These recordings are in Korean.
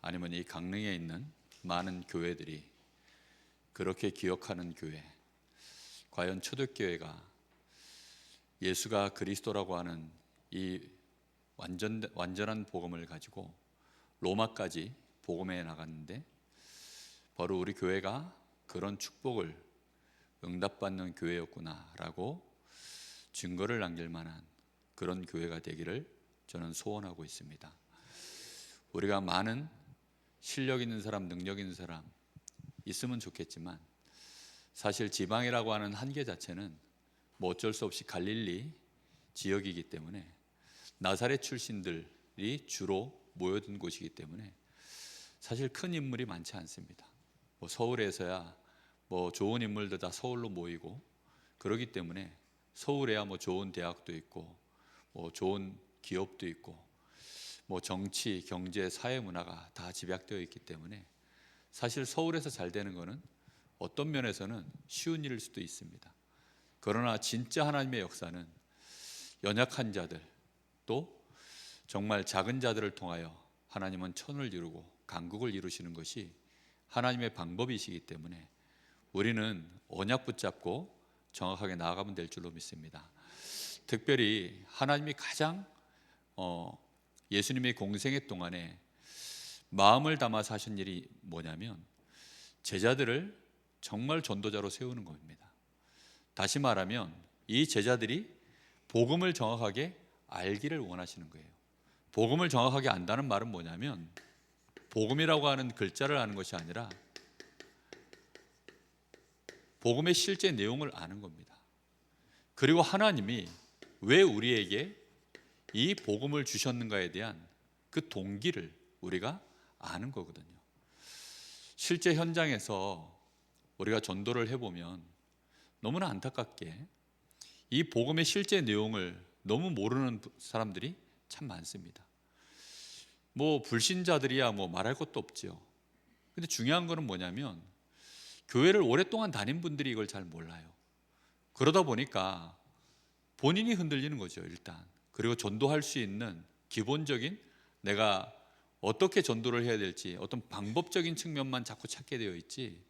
아니면 이 강릉에 있는 많은 교회들이 그렇게 기억하는 교회, 과연 초대교회가 예수가 그리스도라고 하는 이 완전한 복음을 가지고 로마까지 복음해 나갔는데 바로 우리 교회가 그런 축복을 응답받는 교회였구나라고 증거를 남길 만한 그런 교회가 되기를 저는 소원하고 있습니다. 우리가 많은 실력 있는 사람, 능력 있는 사람 있으면 좋겠지만 사실 지방이라고 하는 한계 자체는 뭐 어쩔 수 없이 갈릴리 지역이기 때문에 나사렛 출신들이 주로 모여든 곳이기 때문에 사실 큰 인물이 많지 않습니다. 뭐 서울에서야 뭐 좋은 인물들 다 서울로 모이고 그러기 때문에 서울에야 뭐 좋은 대학도 있고 뭐 좋은 기업도 있고 뭐 정치, 경제, 사회 문화가 다 집약되어 있기 때문에 사실 서울에서 잘 되는 거는 어떤 면에서는 쉬운 일일 수도 있습니다. 그러나 진짜 하나님의 역사는 연약한 자들 또 정말 작은 자들을 통하여 하나님은 천을 이루고 강국을 이루시는 것이 하나님의 방법이시기 때문에 우리는 언약 붙잡고 정확하게 나아가면 될 줄로 믿습니다. 특별히 하나님이 가장 예수님의 공생애 동안에 마음을 담아서 하신 일이 뭐냐면 제자들을 정말 전도자로 세우는 겁니다. 다시 말하면 이 제자들이 복음을 정확하게 알기를 원하시는 거예요. 복음을 정확하게 안다는 말은 뭐냐면 복음이라고 하는 글자를 아는 것이 아니라 복음의 실제 내용을 아는 겁니다. 그리고 하나님이 왜 우리에게 이 복음을 주셨는가에 대한 그 동기를 우리가 아는 거거든요. 실제 현장에서 우리가 전도를 해보면 너무나 안타깝게 이 복음의 실제 내용을 너무 모르는 사람들이 참 많습니다. 뭐 불신자들이야 뭐 말할 것도 없죠. 근데 중요한 거는 뭐냐면 교회를 오랫동안 다닌 분들이 이걸 잘 몰라요. 그러다 보니까 본인이 흔들리는 거죠, 일단. 그리고 전도할 수 있는 기본적인 내가 어떻게 전도를 해야 될지 어떤 방법적인 측면만 자꾸 찾게 되어 있지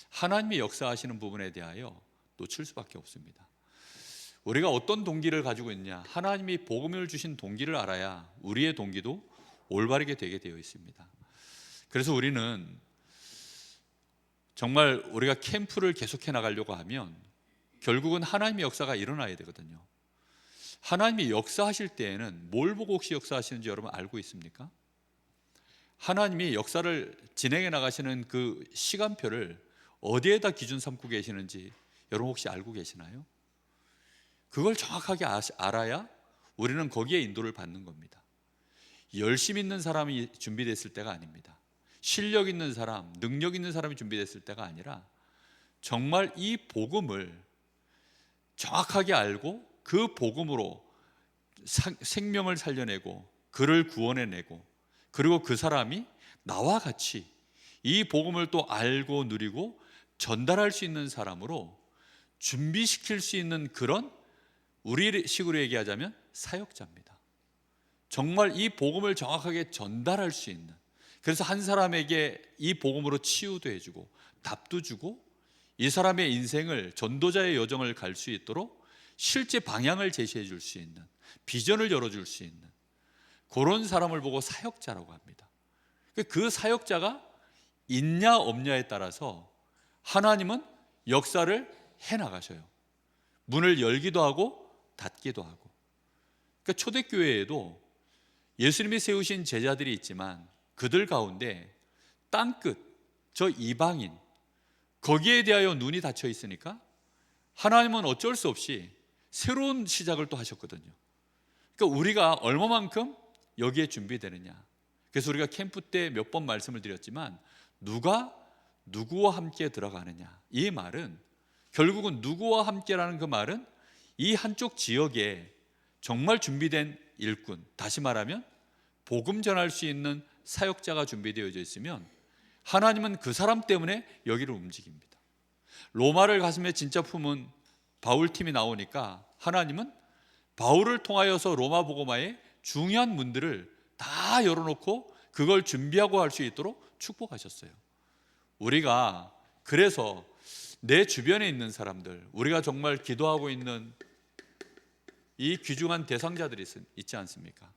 하나님이 역사하시는 부분에 대하여 놓칠 수밖에 없습니다. 우리가 어떤 동기를 가지고 있냐, 하나님이 복음을 주신 동기를 알아야 우리의 동기도 올바르게 되게 되어 있습니다. 그래서 우리는 정말 우리가 캠프를 계속해 나가려고 하면 결국은 하나님의 역사가 일어나야 되거든요. 하나님이 역사하실 때에는 뭘 보고 혹시 역사하시는지 여러분 알고 있습니까? 하나님이 역사를 진행해 나가시는 그 시간표를 어디에다 기준 삼고 계시는지 여러분 혹시 알고 계시나요? 그걸 정확하게 알아야 우리는 거기에 인도를 받는 겁니다. 열심 있는 사람이 준비됐을 때가 아닙니다. 실력 있는 사람, 능력 있는 사람이 준비됐을 때가 아니라 정말 이 복음을 정확하게 알고 그 복음으로 생명을 살려내고 그를 구원해내고 그리고 그 사람이 나와 같이 이 복음을 또 알고 누리고 전달할 수 있는 사람으로 준비시킬 수 있는 그런 우리 식으로 얘기하자면 사역자입니다. 정말 이 복음을 정확하게 전달할 수 있는, 그래서 한 사람에게 이 복음으로 치유도 해주고 답도 주고 이 사람의 인생을 전도자의 여정을 갈 수 있도록 실제 방향을 제시해 줄 수 있는, 비전을 열어줄 수 있는 그런 사람을 보고 사역자라고 합니다. 그 사역자가 있냐 없냐에 따라서 하나님은 역사를 해나가셔요. 문을 열기도 하고 닫기도 하고. 그러니까 초대교회에도 예수님이 세우신 제자들이 있지만 그들 가운데 땅끝, 저 이방인, 거기에 대하여 눈이 닫혀 있으니까 하나님은 어쩔 수 없이 새로운 시작을 또 하셨거든요. 그러니까 우리가 얼마만큼 여기에 준비되느냐. 그래서 우리가 캠프 때 몇 번 말씀을 드렸지만 누가 누구와 함께 들어가느냐, 이 말은 결국은 누구와 함께라는 그 말은 이 한쪽 지역에 정말 준비된 일꾼, 다시 말하면 복음 전할 수 있는 사역자가 준비되어져 있으면 하나님은 그 사람 때문에 여기를 움직입니다. 로마를 가슴에 진짜 품은 바울팀이 나오니까 하나님은 바울을 통하여서 로마 복음화의 중요한 문들을 다 열어놓고 그걸 준비하고 할 수 있도록 축복하셨어요. 우리가 그래서 내 주변에 있는 사람들, 우리가 정말 기도하고 있는 이 귀중한 대상자들이 있지 않습니까?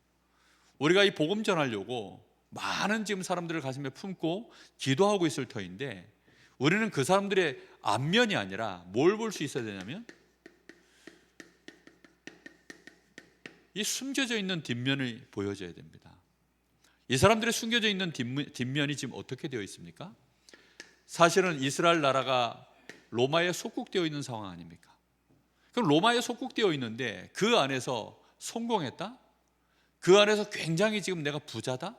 우리가 이 복음 전하려고 많은 지금 사람들을 가슴에 품고 기도하고 있을 터인데, 우리는 그 사람들의 앞면이 아니라 뭘 볼 수 있어야 되냐면 이 숨겨져 있는 뒷면을 보여줘야 됩니다. 이 사람들의 숨겨져 있는 뒷면이 지금 어떻게 되어 있습니까? 사실은 이스라엘 나라가 로마에 속국되어 있는 상황 아닙니까? 그럼 로마에 속국되어 있는데 그 안에서 성공했다? 그 안에서 굉장히 지금 내가 부자다?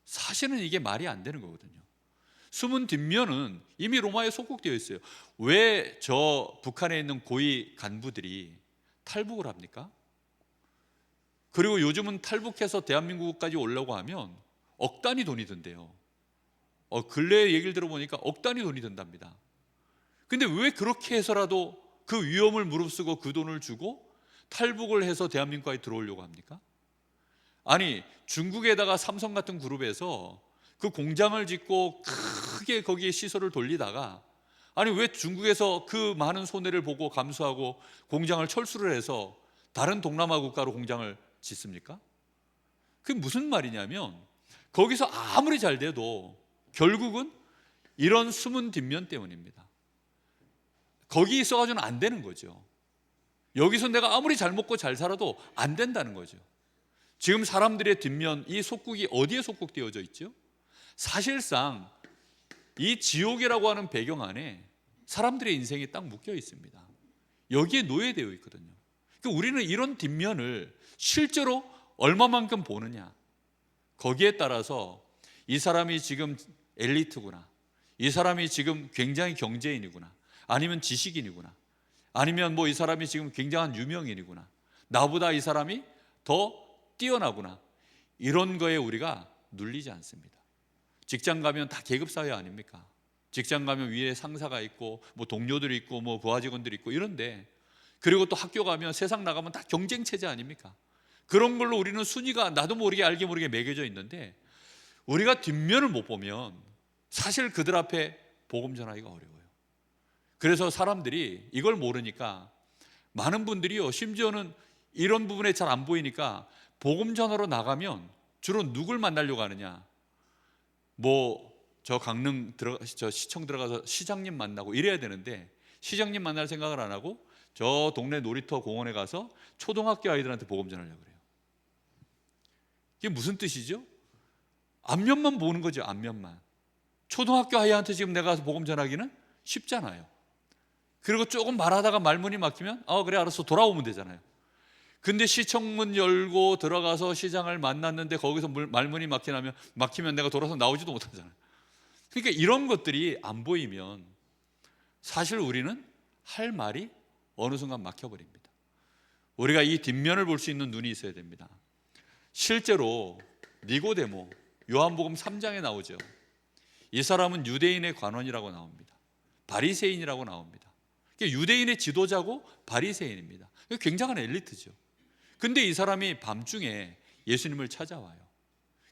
사실은 이게 말이 안 되는 거거든요. 숨은 뒷면은 이미 로마에 속국되어 있어요. 왜 저 북한에 있는 고위 간부들이 탈북을 합니까? 그리고 요즘은 탈북해서 대한민국까지 오려고 하면 억 단위 돈이 든대요. 근래에 얘기를 들어보니까 억 단위 돈이 든답니다. 근데 왜 그렇게 해서라도 그 위험을 무릅쓰고 그 돈을 주고 탈북을 해서 대한민국까지 들어오려고 합니까? 아니, 중국에다가 삼성 같은 그룹에서 그 공장을 짓고 크게 거기에 시설을 돌리다가, 아니 왜 중국에서 그 많은 손해를 보고 감수하고 공장을 철수를 해서 다른 동남아 국가로 공장을 짓습니까? 그게 무슨 말이냐면 거기서 아무리 잘 돼도 결국은 이런 숨은 뒷면 때문입니다. 거기 있어가지고는 안 되는 거죠. 여기서 내가 아무리 잘 먹고 잘 살아도 안 된다는 거죠. 지금 사람들의 뒷면, 이 속국이 어디에 속국되어져 있죠? 사실상 이 지옥이라고 하는 배경 안에 사람들의 인생이 딱 묶여 있습니다. 여기에 노예되어 있거든요. 그러니까 우리는 이런 뒷면을 실제로 얼마만큼 보느냐, 거기에 따라서 이 사람이 지금 엘리트구나, 이 사람이 지금 굉장히 경제인이구나, 아니면 지식인이구나, 아니면 뭐 이 사람이 지금 굉장한 유명인이구나, 나보다 이 사람이 더 뛰어나구나, 이런 거에 우리가 눌리지 않습니다. 직장 가면 다 계급사회 아닙니까? 직장 가면 위에 상사가 있고 뭐 동료들이 있고 뭐 부하 직원들이 있고 이런데, 그리고 또 학교 가면 세상 나가면 다 경쟁 체제 아닙니까? 그런 걸로 우리는 순위가 나도 모르게 알게 모르게 매겨져 있는데, 우리가 뒷면을 못 보면 사실 그들 앞에 복음 전하기가 어려워요. 그래서 사람들이 이걸 모르니까 많은 분들이요, 심지어는 이런 부분에 잘 안 보이니까 복음 전하러 나가면 주로 누굴 만나려고 하느냐, 뭐 저 강릉 저 시청 들어가서 시장님 만나고 이래야 되는데, 시장님 만날 생각을 안 하고 저 동네 놀이터 공원에 가서 초등학교 아이들한테 복음 전하려고 그래요. 이게 무슨 뜻이죠? 앞면만 보는 거죠. 앞면만. 초등학교 아이한테 지금 내가 가서 복음 전하기는 쉽잖아요. 그리고 조금 말하다가 말문이 막히면 그래 알았어 돌아오면 되잖아요. 근데 시청문 열고 들어가서 시장을 만났는데 거기서 말문이 막히면 내가 돌아서 나오지도 못하잖아요. 그러니까 이런 것들이 안 보이면 사실 우리는 할 말이 어느 순간 막혀버립니다. 우리가 이 뒷면을 볼 수 있는 눈이 있어야 됩니다. 실제로 니고데모, 요한복음 3장에 나오죠. 이 사람은 유대인의 관원이라고 나옵니다. 바리새인이라고 나옵니다. 유대인의 지도자고 바리새인입니다. 굉장한 엘리트죠. 근데 이 사람이 밤중에 예수님을 찾아와요.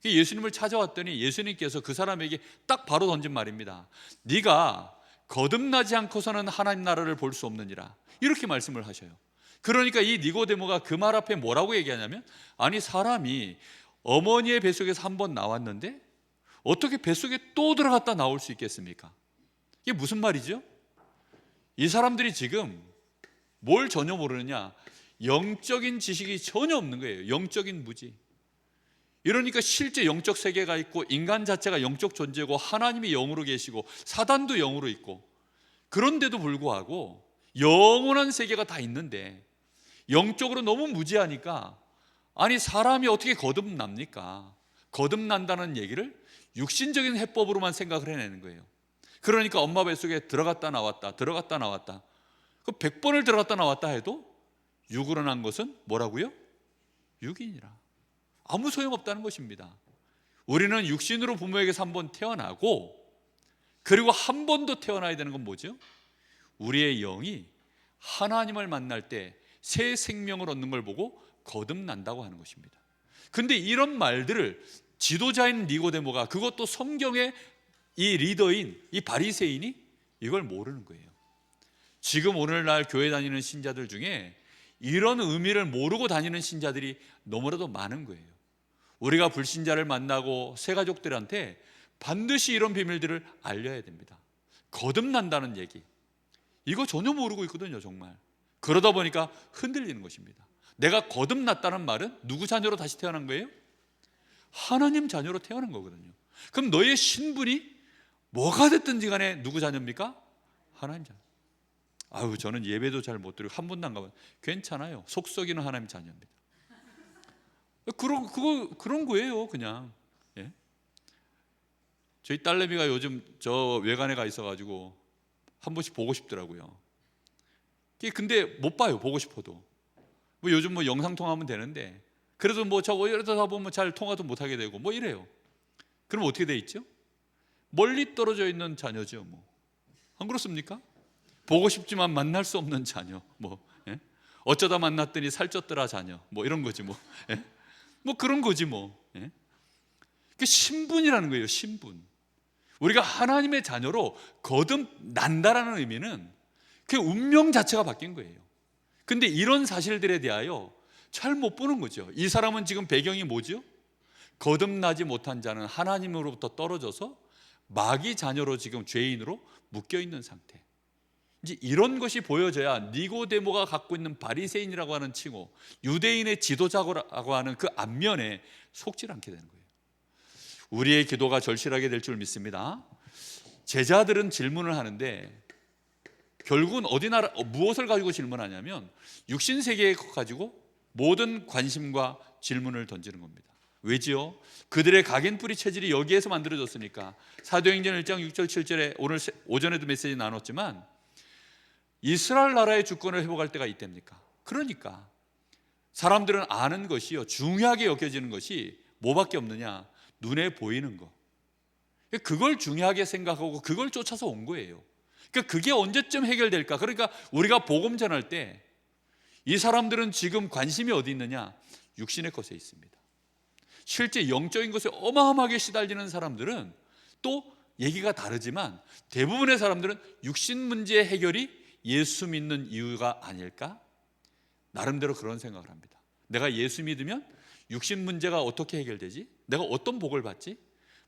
예수님을 찾아왔더니 예수님께서 그 사람에게 딱 바로 던진 말입니다. 네가 거듭나지 않고서는 하나님 나라를 볼 수 없느니라, 이렇게 말씀을 하셔요. 그러니까 이 니고데모가 그 말 앞에 뭐라고 얘기하냐면, 아니 사람이 어머니의 뱃속에서 한 번 나왔는데 어떻게 뱃속에 또 들어갔다 나올 수 있겠습니까? 이게 무슨 말이죠? 이 사람들이 지금 뭘 전혀 모르느냐, 영적인 지식이 전혀 없는 거예요. 영적인 무지. 이러니까 실제 영적 세계가 있고 인간 자체가 영적 존재고 하나님이 영으로 계시고 사단도 영으로 있고, 그런데도 불구하고 영원한 세계가 다 있는데 영적으로 너무 무지하니까, 아니 사람이 어떻게 거듭납니까? 거듭난다는 얘기를 육신적인 해법으로만 생각을 해내는 거예요. 그러니까 엄마 뱃속에 들어갔다 나왔다 들어갔다 나왔다, 그 100번을 들어갔다 나왔다 해도 육으로 난 것은 뭐라고요? 육이니라. 아무 소용없다는 것입니다. 우리는 육신으로 부모에게서 한 번 태어나고, 그리고 한 번 더 태어나야 되는 건 뭐죠? 우리의 영이 하나님을 만날 때 새 생명을 얻는 걸 보고 거듭난다고 하는 것입니다. 근데 이런 말들을 지도자인 니고데모가, 그것도 성경의 이 리더인 이 바리새인이 이걸 모르는 거예요. 지금 오늘날 교회 다니는 신자들 중에 이런 의미를 모르고 다니는 신자들이 너무나도 많은 거예요. 우리가 불신자를 만나고 새가족들한테 반드시 이런 비밀들을 알려야 됩니다. 거듭난다는 얘기, 이거 전혀 모르고 있거든요, 정말. 그러다 보니까 흔들리는 것입니다. 내가 거듭났다는 말은 누구 자녀로 다시 태어난 거예요? 하나님 자녀로 태어난 거거든요. 그럼 너의 신분이 뭐가 됐든지 간에 누구 자녀입니까? 하나님 자녀. 아유, 저는 예배도 잘 못 드리고 한 번도 안 가면 괜찮아요. 속 썩이는 하나님 자녀입니다. 그런 거예요, 그냥. 예? 저희 딸내미가 요즘 저 외관에 가 있어가지고 한 번씩 보고 싶더라고요. 근데 못 봐요, 보고 싶어도. 뭐 요즘 뭐 영상 통화하면 되는데, 그래도 뭐 저거 이러다 보면 잘 통화도 못 하게 되고 뭐 이래요. 그럼 어떻게 돼 있죠? 멀리 떨어져 있는 자녀죠, 뭐. 안 그렇습니까? 보고 싶지만 만날 수 없는 자녀, 뭐. 예? 어쩌다 만났더니 살쪘더라 자녀, 뭐 이런 거지, 뭐. 예? 뭐 그런 거지, 뭐. 예? 그 신분이라는 거예요, 신분. 우리가 하나님의 자녀로 거듭난다라는 의미는 그 운명 자체가 바뀐 거예요. 근데 이런 사실들에 대하여 잘 못 보는 거죠. 이 사람은 지금 배경이 뭐죠? 거듭나지 못한 자는 하나님으로부터 떨어져서 마귀 자녀로 지금 죄인으로 묶여 있는 상태. 이제 이런 것이 보여져야 니고데모가 갖고 있는 바리새인이라고 하는 칭호, 유대인의 지도자라고 하는 그 안면에 속지 않게 되는 거예요. 우리의 기도가 절실하게 될 줄 믿습니다. 제자들은 질문을 하는데 결국은 무엇을 가지고 질문하냐면 육신 세계에 가지고 모든 관심과 질문을 던지는 겁니다. 왜지요? 그들의 각인뿌리 체질이 여기에서 만들어졌으니까. 사도행전 1장 6절 7절에 오늘 오전에도 메시지 나눴지만 이스라엘 나라의 주권을 회복할 때가 이때입니까? 그러니까 사람들은 아는 것이요, 중요하게 여겨지는 것이 뭐밖에 없느냐? 눈에 보이는 거. 그걸 중요하게 생각하고 그걸 쫓아서 온 거예요. 그러니까 그게 언제쯤 해결될까? 그러니까 우리가 복음 전할 때 이 사람들은 지금 관심이 어디 있느냐? 육신의 것에 있습니다. 실제 영적인 것에 어마어마하게 시달리는 사람들은 또 얘기가 다르지만 대부분의 사람들은 육신 문제 해결이 예수 믿는 이유가 아닐까? 나름대로 그런 생각을 합니다. 내가 예수 믿으면 육신 문제가 어떻게 해결되지? 내가 어떤 복을 받지?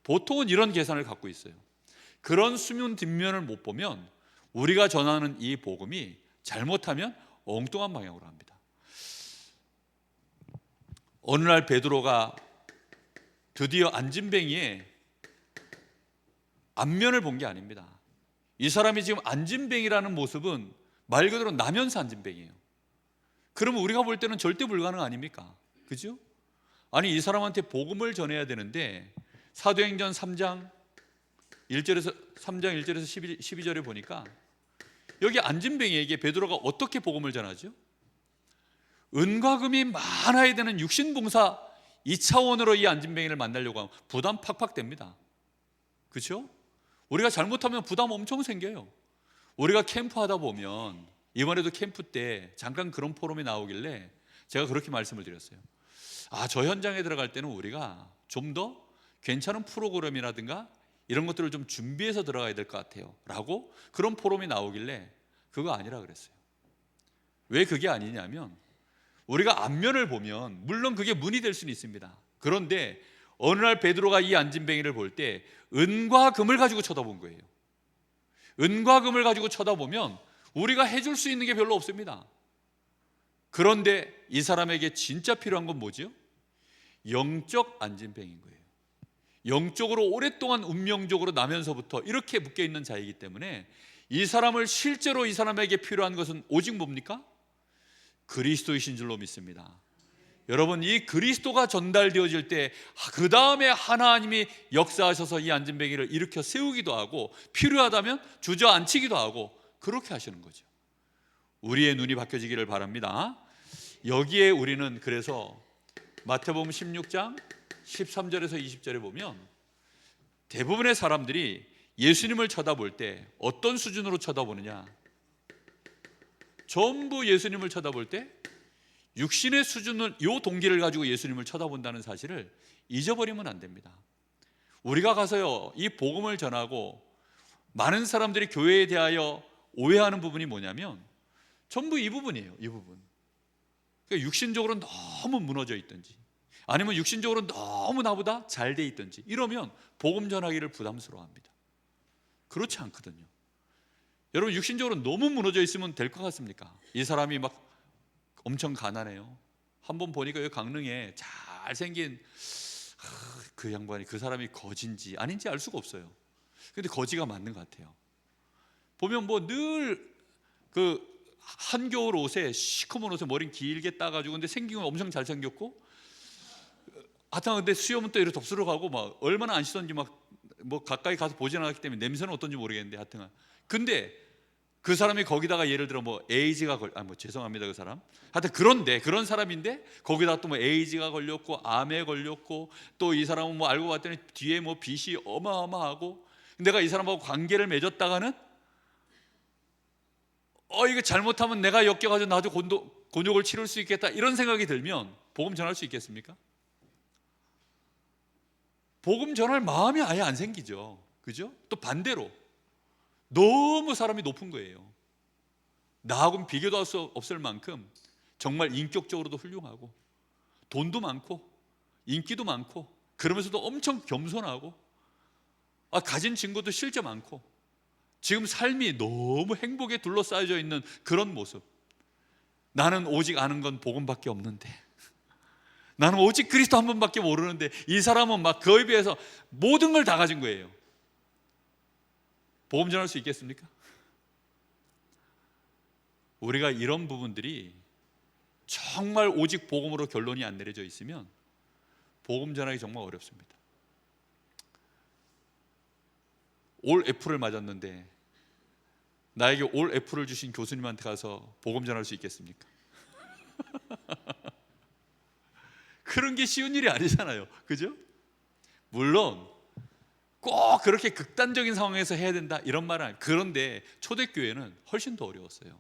보통은 이런 계산을 갖고 있어요. 그런 수면 뒷면을 못 보면 우리가 전하는 이 복음이 잘못하면 엉뚱한 방향으로 합니다. 어느 날 베드로가 드디어 안진뱅이의 안면을 본 게 아닙니다. 이 사람이 지금 안진뱅이라는 모습은 말 그대로 나면서 안진뱅이에요. 그러면 우리가 볼 때는 절대 불가능 아닙니까? 그죠? 아니, 이 사람한테 복음을 전해야 되는데 사도행전 3장 1절에서 12절에 보니까 여기 안진뱅이에게 베드로가 어떻게 복음을 전하죠? 은과 금이 많아야 되는 육신봉사 2차원으로 이 안진뱅이를 만나려고 하면 부담 팍팍 됩니다. 그렇죠? 우리가 잘못하면 부담 엄청 생겨요. 우리가 캠프 하다 보면, 이번에도 캠프 때 잠깐 그런 포럼이 나오길래 제가 그렇게 말씀을 드렸어요. 저 현장에 들어갈 때는 우리가 좀 더 괜찮은 프로그램이라든가 이런 것들을 좀 준비해서 들어가야 될 것 같아요 라고 그런 포럼이 나오길래 그거 아니라 그랬어요. 왜 그게 아니냐면 우리가 앞면을 보면 물론 그게 문이 될 수는 있습니다. 그런데 어느 날 베드로가 이 안진뱅이를 볼 때 은과 금을 가지고 쳐다본 거예요. 은과 금을 가지고 쳐다보면 우리가 해줄 수 있는 게 별로 없습니다. 그런데 이 사람에게 진짜 필요한 건 뭐죠? 영적 안진뱅인 거예요. 영적으로 오랫동안 운명적으로 나면서부터 이렇게 묶여있는 자이기 때문에 이 사람을 실제로 이 사람에게 필요한 것은 오직 뭡니까? 그리스도이신 줄로 믿습니다. 여러분, 이 그리스도가 전달되어질 때 그 다음에 하나님이 역사하셔서 이 안진뱅이를 일으켜 세우기도 하고 필요하다면 주저앉히기도 하고 그렇게 하시는 거죠. 우리의 눈이 바뀌어지기를 바랍니다. 여기에 우리는 그래서 마태복음 16장 13절에서 20절에 보면 대부분의 사람들이 예수님을 쳐다볼 때 어떤 수준으로 쳐다보느냐? 전부 예수님을 쳐다볼 때 육신의 수준을, 요 동기를 가지고 예수님을 쳐다본다는 사실을 잊어버리면 안 됩니다. 우리가 가서요, 이 복음을 전하고 많은 사람들이 교회에 대하여 오해하는 부분이 뭐냐면 전부 이 부분이에요. 이 부분. 그러니까 육신적으로 너무 무너져 있든지, 아니면 육신적으로 너무 나보다 잘 돼 있든지, 이러면 복음 전하기를 부담스러워합니다. 그렇지 않거든요. 여러분, 육신적으로 너무 무너져 있으면 될 것 같습니까? 이 사람이 막 엄청 가난해요. 한번 보니까 여기 강릉에 잘생긴 그 양반이, 그 사람이 거지인지 아닌지 알 수가 없어요. 근데 거지가 맞는 것 같아요. 보면 뭐 늘 그 한겨울 옷에, 시커먼 옷에 머리는 길게 따가지고, 근데 생긴 건 엄청 잘생겼고, 하여튼 근데 수염은 또 이렇게 덥수룩 하고, 막 얼마나 안 씻었는지 막 뭐 가까이 가서 보지 않았기 때문에 냄새는 어떤지 모르겠는데, 하여튼 근데 그 사람이 거기다가 예를 들어 뭐 에이즈가 죄송합니다 그 사람, 하여튼 그런데 그런 사람인데 거기다 또 뭐 에이즈가 걸렸고 암에 걸렸고, 또 이 사람은 뭐 알고 봤더니 뒤에 뭐 빚이 어마어마하고, 내가 이 사람하고 관계를 맺었다가는 이거 잘못하면 내가 엮여가지고 나도 곤욕을 치를 수 있겠다, 이런 생각이 들면 복음 전할 수 있겠습니까? 복음 전할 마음이 아예 안 생기죠. 그죠? 또 반대로 너무 사람이 높은 거예요. 나하고는 비교도 할 수 없을 만큼 정말 인격적으로도 훌륭하고, 돈도 많고, 인기도 많고, 그러면서도 엄청 겸손하고, 가진 친구도 실제 많고, 지금 삶이 너무 행복에 둘러싸여져 있는 그런 모습. 나는 오직 아는 건 복음밖에 없는데, 나는 오직 그리스도 한 분밖에 모르는데, 이 사람은 막 그에 비해서 모든 걸 다 가진 거예요. 복음 전할 수 있겠습니까? 우리가 이런 부분들이 정말 오직 복음으로 결론이 안 내려져 있으면 복음 전하기 정말 어렵습니다. 올 F를 맞았는데 나에게 올 F를 주신 교수님한테 가서 복음 전할 수 있겠습니까? 그런 게 쉬운 일이 아니잖아요. 그죠? 물론 꼭 그렇게 극단적인 상황에서 해야 된다, 이런 말은 아니에요. 그런데 초대교회는 훨씬 더 어려웠어요.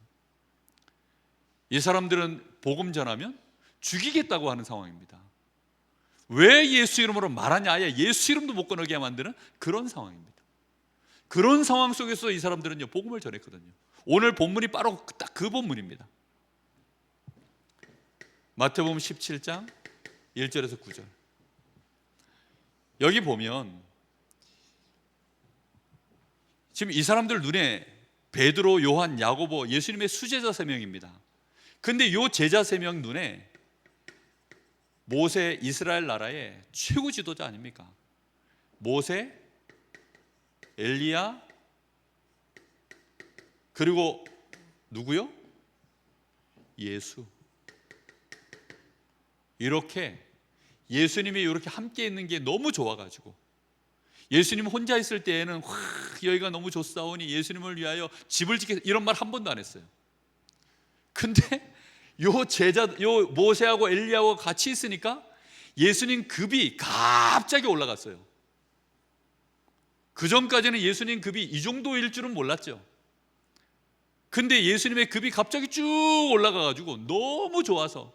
이 사람들은 복음 전하면 죽이겠다고 하는 상황입니다. 왜 예수 이름으로 말하냐, 아예 예수 이름도 못 꺼내게 만드는 그런 상황입니다. 그런 상황 속에서 이 사람들은요, 복음을 전했거든요. 오늘 본문이 바로 딱 그 본문입니다. 마태복음 17장 1절에서 9절. 여기 보면 지금 이 사람들 눈에 베드로, 요한, 야고보, 예수님의 수제자 3명입니다. 근데 이 제자 3명 눈에 모세, 이스라엘 나라의 최고 지도자 아닙니까? 모세, 엘리야, 그리고 누구요? 예수. 이렇게 예수님이 이렇게 함께 있는 게 너무 좋아가지고, 예수님 혼자 있을 때에는 여기가 너무 좋사오니 예수님을 위하여 집을 짓겠다, 이런 말 한 번도 안 했어요. 근데 요 모세하고 엘리야하고 같이 있으니까 예수님 급이 갑자기 올라갔어요. 그 전까지는 예수님 급이 이 정도일 줄은 몰랐죠. 근데 예수님의 급이 갑자기 쭉 올라가가지고 너무 좋아서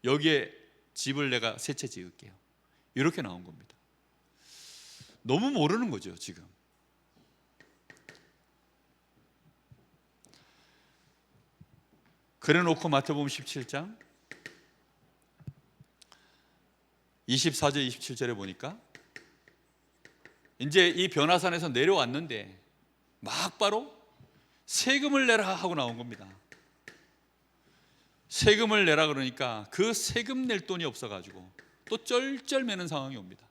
여기에 집을 내가 세 채 지을게요, 이렇게 나온 겁니다. 너무 모르는 거죠 지금. 그래놓고 마태복음 17장 24절 27절에 보니까 이제 이 변화산에서 내려왔는데 막바로 세금을 내라 하고 나온 겁니다. 세금을 내라 그러니까 그 세금 낼 돈이 없어가지고 또 쩔쩔매는 상황이 옵니다.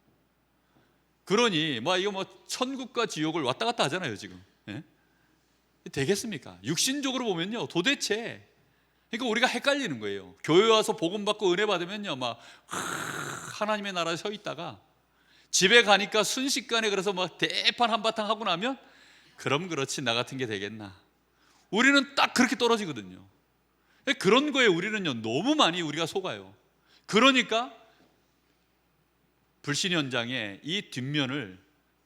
그러니 이거 천국과 지옥을 왔다 갔다 하잖아요 지금. 예? 되겠습니까? 육신적으로 보면요, 도대체, 그러니까 우리가 헷갈리는 거예요. 교회 와서 복음 받고 은혜 받으면요, 하나님의 나라에 서 있다가 집에 가니까 순식간에 그래서 대판 한바탕 하고 나면 그럼 그렇지, 나 같은 게 되겠나. 우리는 딱 그렇게 떨어지거든요. 그런 거에 우리는요, 너무 많이 우리가 속아요. 그러니까 불신 현장에 이 뒷면을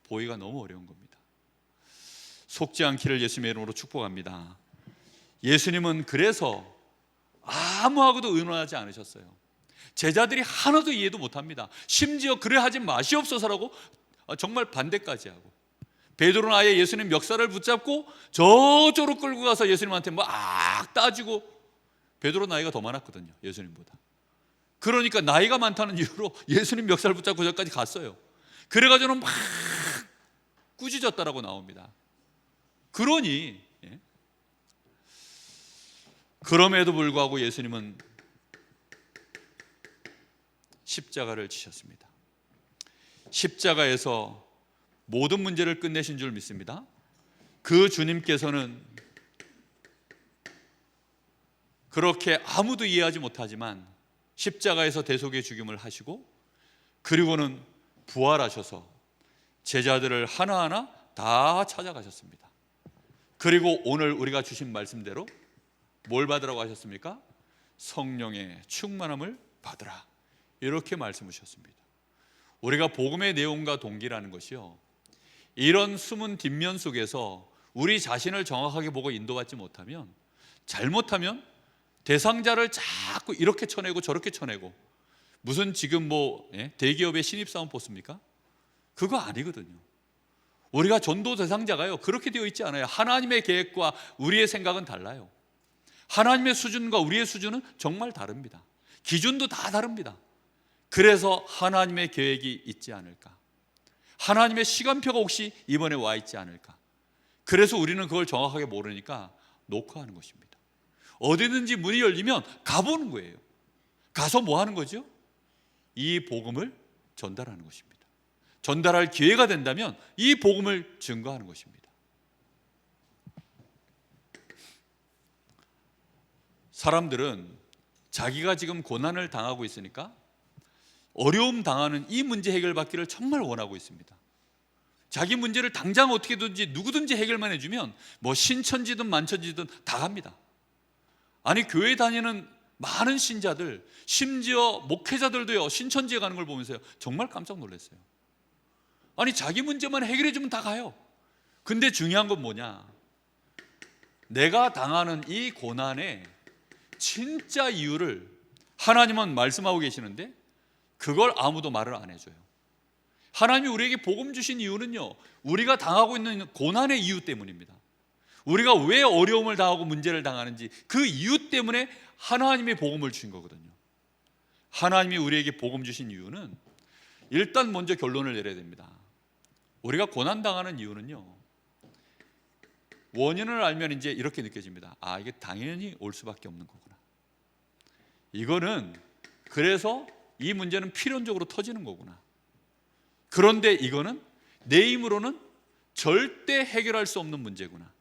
보기가 너무 어려운 겁니다. 속지 않기를 예수님의 이름으로 축복합니다. 예수님은 그래서 아무하고도 의논하지 않으셨어요. 제자들이 하나도 이해도 못합니다. 심지어 그래 하지 마시옵소서라고 정말 반대까지 하고, 베드로는 아예 예수님 멱살을 붙잡고 저쪽으로 끌고 가서 예수님한테 막 따지고, 베드로 나이가 더 많았거든요, 예수님보다. 그러니까 나이가 많다는 이유로 예수님 멱살 붙잡고 저까지 갔어요. 그래가지고는 막 꾸짖었다라고 나옵니다. 그러니 그럼에도 불구하고 예수님은 십자가를 지셨습니다. 십자가에서 모든 문제를 끝내신 줄 믿습니다. 그 주님께서는 그렇게 아무도 이해하지 못하지만 십자가에서 대속의 죽임을 하시고, 그리고는 부활하셔서 제자들을 하나하나 다 찾아가셨습니다. 그리고 오늘 우리가 주신 말씀대로 뭘 받으라고 하셨습니까? 성령의 충만함을 받으라, 이렇게 말씀하셨습니다. 우리가 복음의 내용과 동기라는 것이요, 이런 숨은 뒷면 속에서 우리 자신을 정확하게 보고 인도받지 못하면, 잘못하면 대상자를 자꾸 이렇게 쳐내고 저렇게 쳐내고, 무슨 지금 대기업의 신입사원 포스입니까? 그거 아니거든요. 우리가 전도 대상자가요, 그렇게 되어 있지 않아요. 하나님의 계획과 우리의 생각은 달라요. 하나님의 수준과 우리의 수준은 정말 다릅니다. 기준도 다 다릅니다. 그래서 하나님의 계획이 있지 않을까, 하나님의 시간표가 혹시 이번에 와 있지 않을까. 그래서 우리는 그걸 정확하게 모르니까 노크하는 것입니다. 어디든지 문이 열리면 가보는 거예요. 가서 뭐 하는 거죠? 이 복음을 전달하는 것입니다. 전달할 기회가 된다면 이 복음을 증거하는 것입니다. 사람들은 자기가 지금 고난을 당하고 있으니까 어려움 당하는 이 문제 해결받기를 정말 원하고 있습니다. 자기 문제를 당장 어떻게든지 누구든지 해결만 해주면 신천지든 만천지든 다 갑니다. 아니, 교회 다니는 많은 신자들, 심지어 목회자들도요, 신천지에 가는 걸 보면서요, 정말 깜짝 놀랐어요. 아니, 자기 문제만 해결해 주면 다 가요. 근데 중요한 건 뭐냐, 내가 당하는 이 고난의 진짜 이유를 하나님은 말씀하고 계시는데 그걸 아무도 말을 안 해줘요. 하나님이 우리에게 복음 주신 이유는요, 우리가 당하고 있는 고난의 이유 때문입니다. 우리가 왜 어려움을 당하고 문제를 당하는지 그 이유 때문에 하나님이 복음을 주신 거거든요. 하나님이 우리에게 복음 주신 이유는, 일단 먼저 결론을 내려야 됩니다. 우리가 고난당하는 이유는요, 원인을 알면 이제 이렇게 느껴집니다. 아, 이게 당연히 올 수밖에 없는 거구나. 이거는 그래서 이 문제는 필연적으로 터지는 거구나. 그런데 이거는 내 힘으로는 절대 해결할 수 없는 문제구나.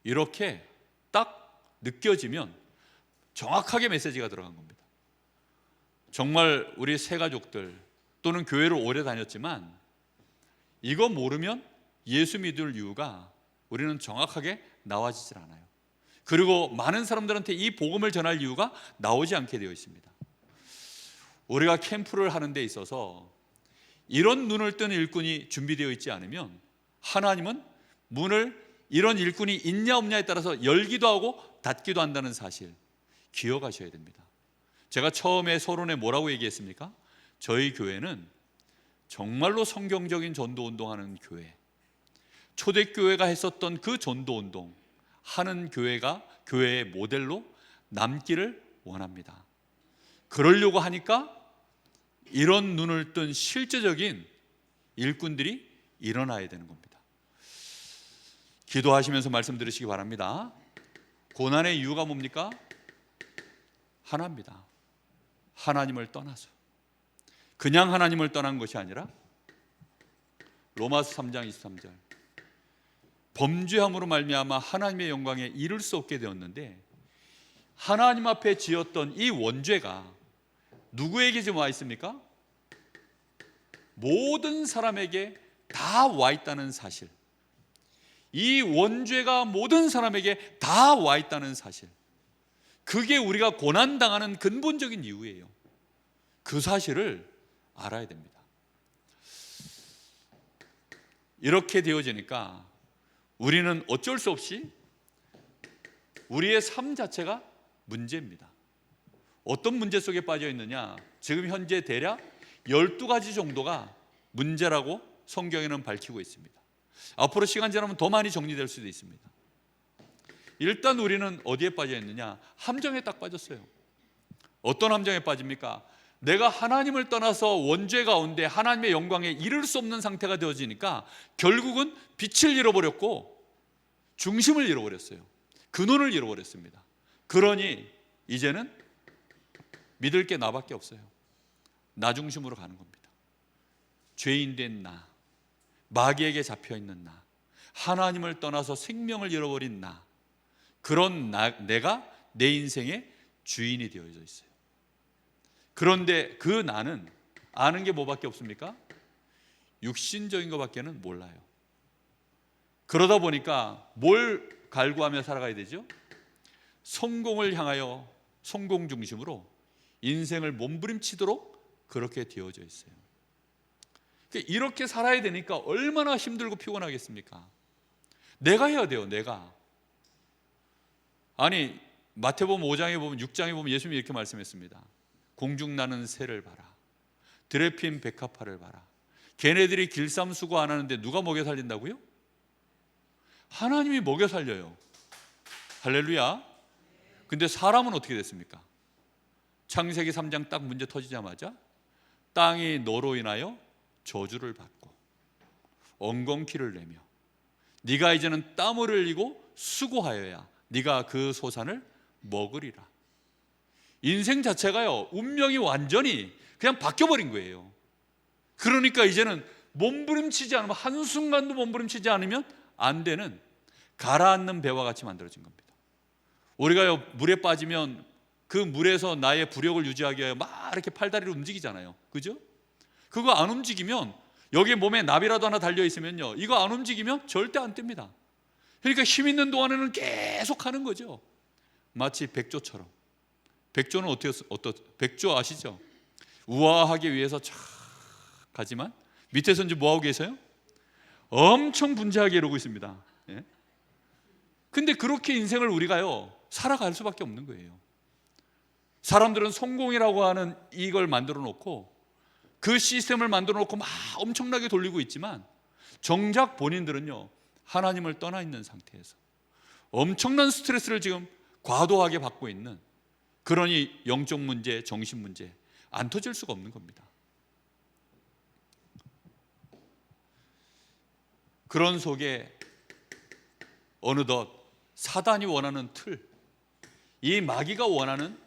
이렇게 딱 느껴지면 정확하게 메시지가 들어간 겁니다. 정말 우리 새가족들 또는 교회를 오래 다녔지만 이거 모르면 예수 믿을 이유가 우리는 정확하게 나와지질 않아요. 그리고 많은 사람들한테 이 복음을 전할 이유가 나오지 않게 되어 있습니다. 우리가 캠프를 하는 데 있어서 이런 눈을 뜬 일꾼이 준비되어 있지 않으면 하나님은 문을 이런 일꾼이 있냐 없냐에 따라서 열기도 하고 닫기도 한다는 사실 기억하셔야 됩니다. 제가 처음에 서론에 뭐라고 얘기했습니까? 저희 교회는 정말로 성경적인 전도운동하는 교회, 초대교회가 했었던 그 전도운동 하는 교회가 교회의 모델로 남기를 원합니다. 그러려고 하니까 이런 눈을 뜬 실제적인 일꾼들이 일어나야 되는 겁니다. 기도하시면서 말씀 들으시기 바랍니다. 고난의 이유가 뭡니까? 하나입니다. 하나님을 떠나서. 그냥 하나님을 떠난 것이 아니라 로마서 3장 23절 범죄함으로 말미암아 하나님의 영광에 이를 수 없게 되었는데, 하나님 앞에 지었던 이 원죄가 누구에게 지금 와 있습니까? 모든 사람에게 다 와 있다는 사실, 이 원죄가 모든 사람에게 다 와 있다는 사실, 그게 우리가 고난당하는 근본적인 이유예요. 그 사실을 알아야 됩니다. 이렇게 되어지니까 우리는 어쩔 수 없이 우리의 삶 자체가 문제입니다. 어떤 문제 속에 빠져 있느냐? 지금 현재 대략 12가지 정도가 문제라고 성경에는 밝히고 있습니다. 앞으로 시간 지나면 더 많이 정리될 수도 있습니다. 일단 우리는 어디에 빠져 있느냐? 함정에 딱 빠졌어요. 어떤 함정에 빠집니까? 내가 하나님을 떠나서 원죄 가운데 하나님의 영광에 이를 수 없는 상태가 되어지니까 결국은 빛을 잃어버렸고 중심을 잃어버렸어요. 근원을 잃어버렸습니다. 그러니 이제는 믿을 게 나밖에 없어요. 나 중심으로 가는 겁니다. 죄인 된 나, 마귀에게 잡혀있는 나, 하나님을 떠나서 생명을 잃어버린 나, 그런 내가 내 인생의 주인이 되어져 있어요. 그런데 그 나는 아는 게 뭐밖에 없습니까? 육신적인 것밖에는 몰라요. 그러다 보니까 뭘 갈구하며 살아가야 되죠? 성공을 향하여 성공 중심으로 인생을 몸부림치도록 그렇게 되어져 있어요. 이렇게 살아야 되니까 얼마나 힘들고 피곤하겠습니까? 내가 해야 돼요. 내가. 아니 마태복음 5장에 보면 6장에 보면 예수님이 이렇게 말씀했습니다. 공중나는 새를 봐라. 들에 핀 백합화를 봐라. 걔네들이 길쌈수고 안 하는데 누가 먹여 살린다고요? 하나님이 먹여 살려요. 할렐루야. 근데 사람은 어떻게 됐습니까? 창세기 3장 딱 문제 터지자마자 땅이 너로 인하여 저주를 받고 엉겅퀴를 내며 네가 이제는 땀을 흘리고 수고하여야 네가 그 소산을 먹으리라. 인생 자체가요, 운명이 완전히 그냥 바뀌어버린 거예요. 그러니까 이제는 몸부림치지 않으면, 한순간도 몸부림치지 않으면 안 되는 가라앉는 배와 같이 만들어진 겁니다. 우리가요, 물에 빠지면 그 물에서 나의 부력을 유지하기 위해 막 이렇게 팔다리를 움직이잖아요. 그죠? 그거 안 움직이면, 여기 몸에 나비라도 하나 달려있으면요, 이거 안 움직이면 절대 안 뜹니다. 그러니까 힘 있는 동안에는 계속 하는 거죠. 마치 백조처럼. 백조는 백조 아시죠? 우아하기 위해서 쫙 가지만 밑에서 이제 뭐하고 계세요? 엄청 분주하게 이러고 있습니다. 예? 근데 그렇게 인생을 우리가요 살아갈 수밖에 없는 거예요. 사람들은 성공이라고 하는 이걸 만들어 놓고 그 시스템을 만들어 놓고 막 엄청나게 돌리고 있지만 정작 본인들은요 하나님을 떠나 있는 상태에서 엄청난 스트레스를 지금 과도하게 받고 있는, 그러니 영적 문제, 정신 문제 안 터질 수가 없는 겁니다. 그런 속에 어느덧 사단이 원하는 틀, 이 마귀가 원하는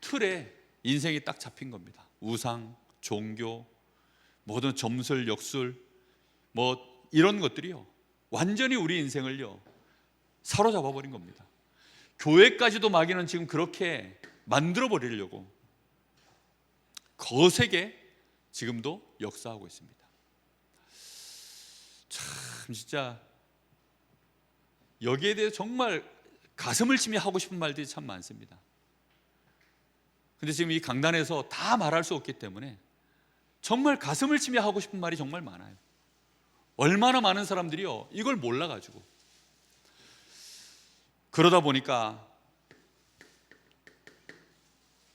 틀에 인생이 딱 잡힌 겁니다. 우상, 종교, 모든 점술, 역술, 뭐 이런 것들이요 완전히 우리 인생을요 사로잡아 버린 겁니다. 교회까지도 마귀는 지금 그렇게 만들어 버리려고 거세게 지금도 역사하고 있습니다. 참 진짜 여기에 대해 정말 가슴을 치며 하고 싶은 말들이 참 많습니다. 근데 지금 이 강단에서 다 말할 수 없기 때문에 정말 가슴을 치며 하고 싶은 말이 정말 많아요. 얼마나 많은 사람들이요 이걸 몰라가지고, 그러다 보니까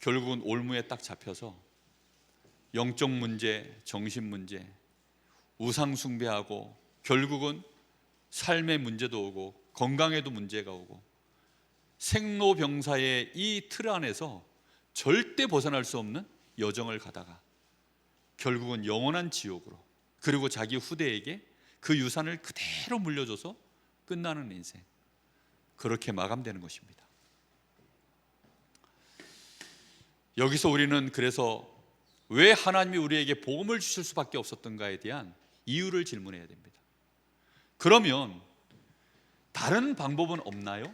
결국은 올무에 딱 잡혀서 영적 문제, 정신 문제, 우상 숭배하고 결국은 삶의 문제도 오고 건강에도 문제가 오고 생로병사의 이 틀 안에서 절대 벗어날 수 없는 여정을 가다가 결국은 영원한 지옥으로, 그리고 자기 후대에게 그 유산을 그대로 물려줘서 끝나는 인생, 그렇게 마감되는 것입니다. 여기서 우리는 그래서 왜 하나님이 우리에게 복음을 주실 수밖에 없었던가에 대한 이유를 질문해야 됩니다. 그러면 다른 방법은 없나요?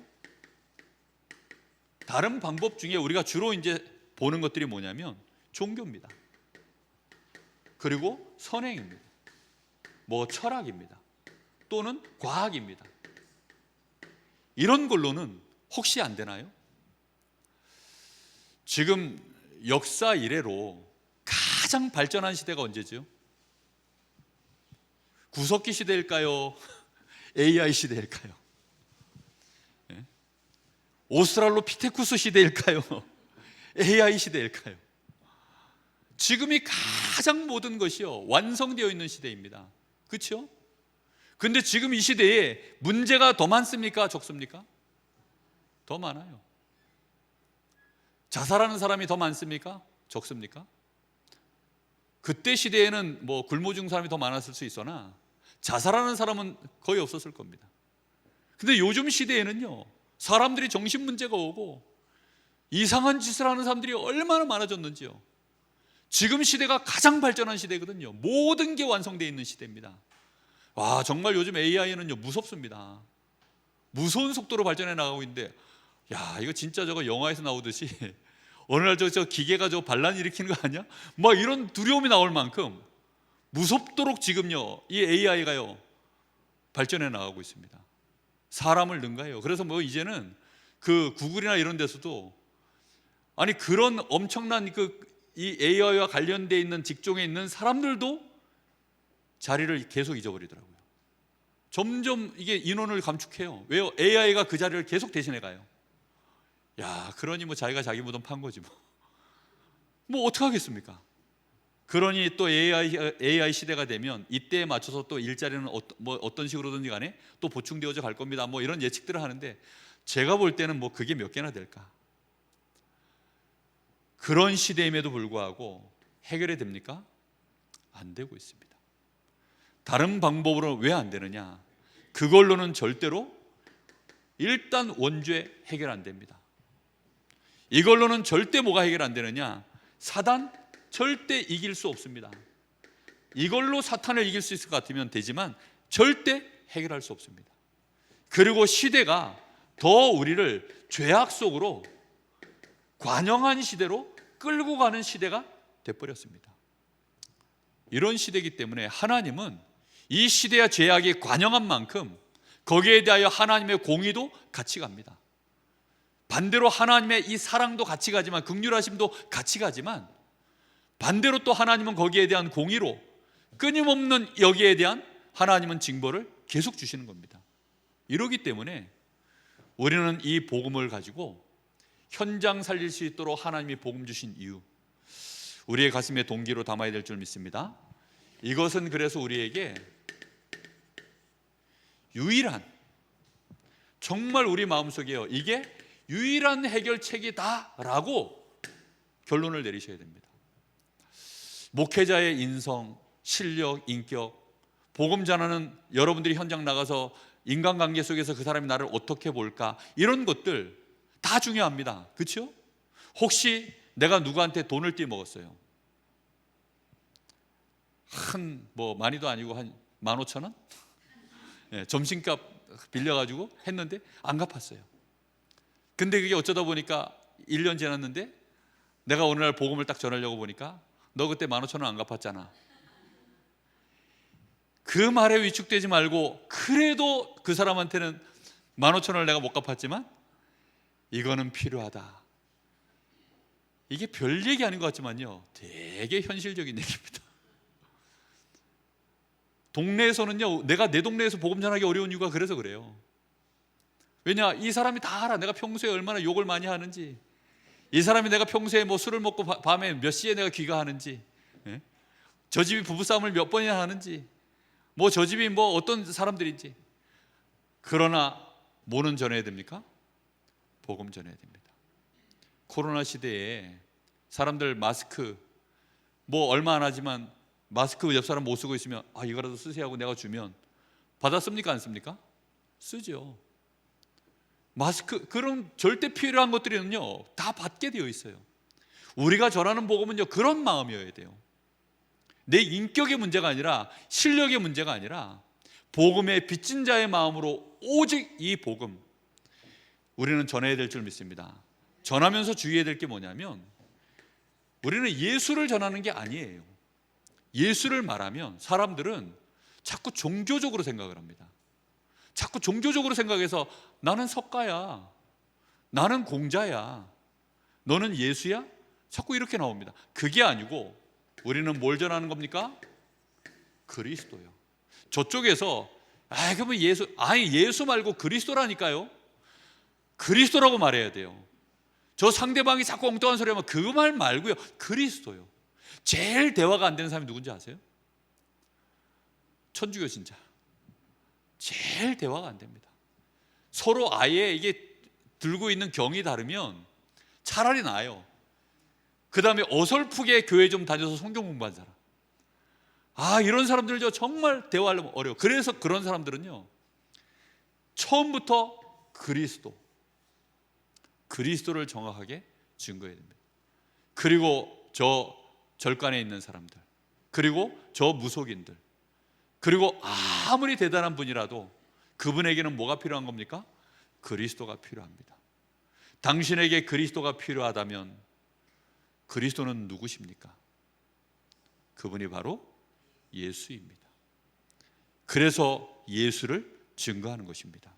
다른 방법 중에 우리가 주로 이제 보는 것들이 뭐냐면 종교입니다. 그리고 선행입니다. 뭐 철학입니다. 또는 과학입니다. 이런 걸로는 혹시 안 되나요? 지금 역사 이래로 가장 발전한 시대가 언제죠? 구석기 시대일까요? AI 시대일까요? 예? 오스트랄로피테쿠스 시대일까요? AI 시대일까요? 지금이 가장 모든 것이요 완성되어 있는 시대입니다. 그렇죠? 근데 지금 이 시대에 문제가 더 많습니까? 적습니까? 더 많아요. 자살하는 사람이 더 많습니까? 적습니까? 그때 시대에는 뭐 굶어 죽는 사람이 더 많았을 수 있으나 자살하는 사람은 거의 없었을 겁니다. 근데 요즘 시대에는요 사람들이 정신 문제가 오고 이상한 짓을 하는 사람들이 얼마나 많아졌는지요. 지금 시대가 가장 발전한 시대거든요. 모든 게 완성되어 있는 시대입니다. 와, 정말 요즘 AI는요 무섭습니다. 무서운 속도로 발전해 나가고 있는데, 야, 이거 진짜 저거 영화에서 나오듯이 어느 날 저 기계가 저 반란 일으키는 거 아니야? 막 이런 두려움이 나올 만큼 무섭도록 지금요 이 AI가요 발전해 나가고 있습니다. 사람을 능가해요. 그래서 뭐 이제는 그 구글이나 이런 데서도 아니 그런 엄청난 이 AI와 관련되어 있는 직종에 있는 사람들도 자리를 계속 잊어버리더라고요. 점점 이게 인원을 감축해요. 왜요? AI가 그 자리를 계속 대신해 가요. 야, 그러니 뭐 자기가 자기 무덤 판 거지 뭐. 뭐 어떻게 하겠습니까? 그러니 또 AI 시대가 되면 이때에 맞춰서 또 일자리는 어떤 식으로든지 간에 또 보충되어져 갈 겁니다. 뭐 이런 예측들을 하는데 제가 볼 때는 뭐 그게 몇 개나 될까? 그런 시대임에도 불구하고 해결이 됩니까? 안 되고 있습니다. 다른 방법으로 왜 안 되느냐? 그걸로는 절대로 일단 원죄 해결 안 됩니다. 이걸로는 절대 뭐가 해결 안 되느냐? 사단 절대 이길 수 없습니다. 이걸로 사탄을 이길 수 있을 것 같으면 되지만 절대 해결할 수 없습니다. 그리고 시대가 더 우리를 죄악 속으로 관영한 시대로 끌고 가는 시대가 돼버렸습니다. 이런 시대이기 때문에 하나님은 이 시대와 죄악이 관영한 만큼 거기에 대하여 하나님의 공의도 같이 갑니다. 반대로 하나님의 이 사랑도 같이 가지만, 긍휼하심도 같이 가지만, 반대로 또 하나님은 거기에 대한 공의로 끊임없는 여기에 대한 하나님은 징벌을 계속 주시는 겁니다. 이러기 때문에 우리는 이 복음을 가지고 현장 살릴 수 있도록 하나님이 복음 주신 이유, 우리의 가슴에 동기로 담아야 될 줄 믿습니다. 이것은 그래서 우리에게 유일한, 정말 우리 마음속에요, 이게 유일한 해결책이다라고 결론을 내리셔야 됩니다. 목회자의 인성, 실력, 인격, 복음 전하는 여러분들이 현장 나가서 인간관계 속에서 그 사람이 나를 어떻게 볼까, 이런 것들 다 중요합니다. 그렇죠? 혹시 내가 누구한테 돈을 떼먹었어요? 뭐 많이도 아니고 한 15,000원? 예, 점심값 빌려가지고 했는데 안 갚았어요. 근데 그게 어쩌다 보니까 1년 지났는데 내가 어느 날 복음을 딱 전하려고 보니까 너 그때 15,000원 안 갚았잖아. 그 말에 위축되지 말고, 그래도 그 사람한테는 15,000원을 내가 못 갚았지만 이거는 필요하다. 이게 별 얘기 아닌 것 같지만요, 되게 현실적인 얘기입니다. 동네에서는요, 내가 내 동네에서 복음 전하기 어려운 이유가 그래서 그래요. 왜냐, 이 사람이 다 알아. 내가 평소에 얼마나 욕을 많이 하는지, 이 사람이 내가 평소에 뭐 술을 먹고 밤에 몇 시에 내가 귀가하는지, 예? 저 집이 부부싸움을 몇 번이나 하는지, 뭐 저 집이 뭐 어떤 사람들인지. 그러나 뭐는 전해야 됩니까? 복음 전해야 됩니다. 코로나 시대에 사람들 마스크 뭐 얼마 안 하지만 마스크 옆 사람 못 쓰고 있으면 이거라도 쓰세요 하고 내가 주면 받았습니까? 안 씁니까? 쓰죠. 마스크, 그런 절대 필요한 것들은요 다 받게 되어 있어요. 우리가 전하는 복음은요 그런 마음이어야 돼요. 내 인격의 문제가 아니라, 실력의 문제가 아니라 복음의 빚진 자의 마음으로 오직 이 복음 우리는 전해야 될 줄 믿습니다. 전하면서 주의해야 될 게 뭐냐면, 우리는 예수를 전하는 게 아니에요. 예수를 말하면 사람들은 자꾸 종교적으로 생각을 합니다. 자꾸 종교적으로 생각해서 나는 석가야, 나는 공자야, 너는 예수야? 자꾸 이렇게 나옵니다. 그게 아니고 우리는 뭘 전하는 겁니까? 그리스도요. 저쪽에서 그러면 예수 말고 그리스도라니까요. 그리스도라고 말해야 돼요. 저 상대방이 자꾸 엉뚱한 소리 하면 그 말 말고요, 그리스도요. 제일 대화가 안 되는 사람이 누군지 아세요? 천주교 신자. 제일 대화가 안 됩니다. 서로 아예 이게 들고 있는 경이 다르면 차라리 나아요. 그 다음에 어설프게 교회 좀 다녀서 성경 공부한 사람. 이런 사람들 저 정말 대화하려면 어려워. 그래서 그런 사람들은요, 처음부터 그리스도를 정확하게 증거해야 됩니다. 그리고 저 절간에 있는 사람들, 그리고 저 무속인들, 그리고 아무리 대단한 분이라도 그분에게는 뭐가 필요한 겁니까? 그리스도가 필요합니다. 당신에게 그리스도가 필요하다면 그리스도는 누구십니까? 그분이 바로 예수입니다. 그래서 예수를 증거하는 것입니다.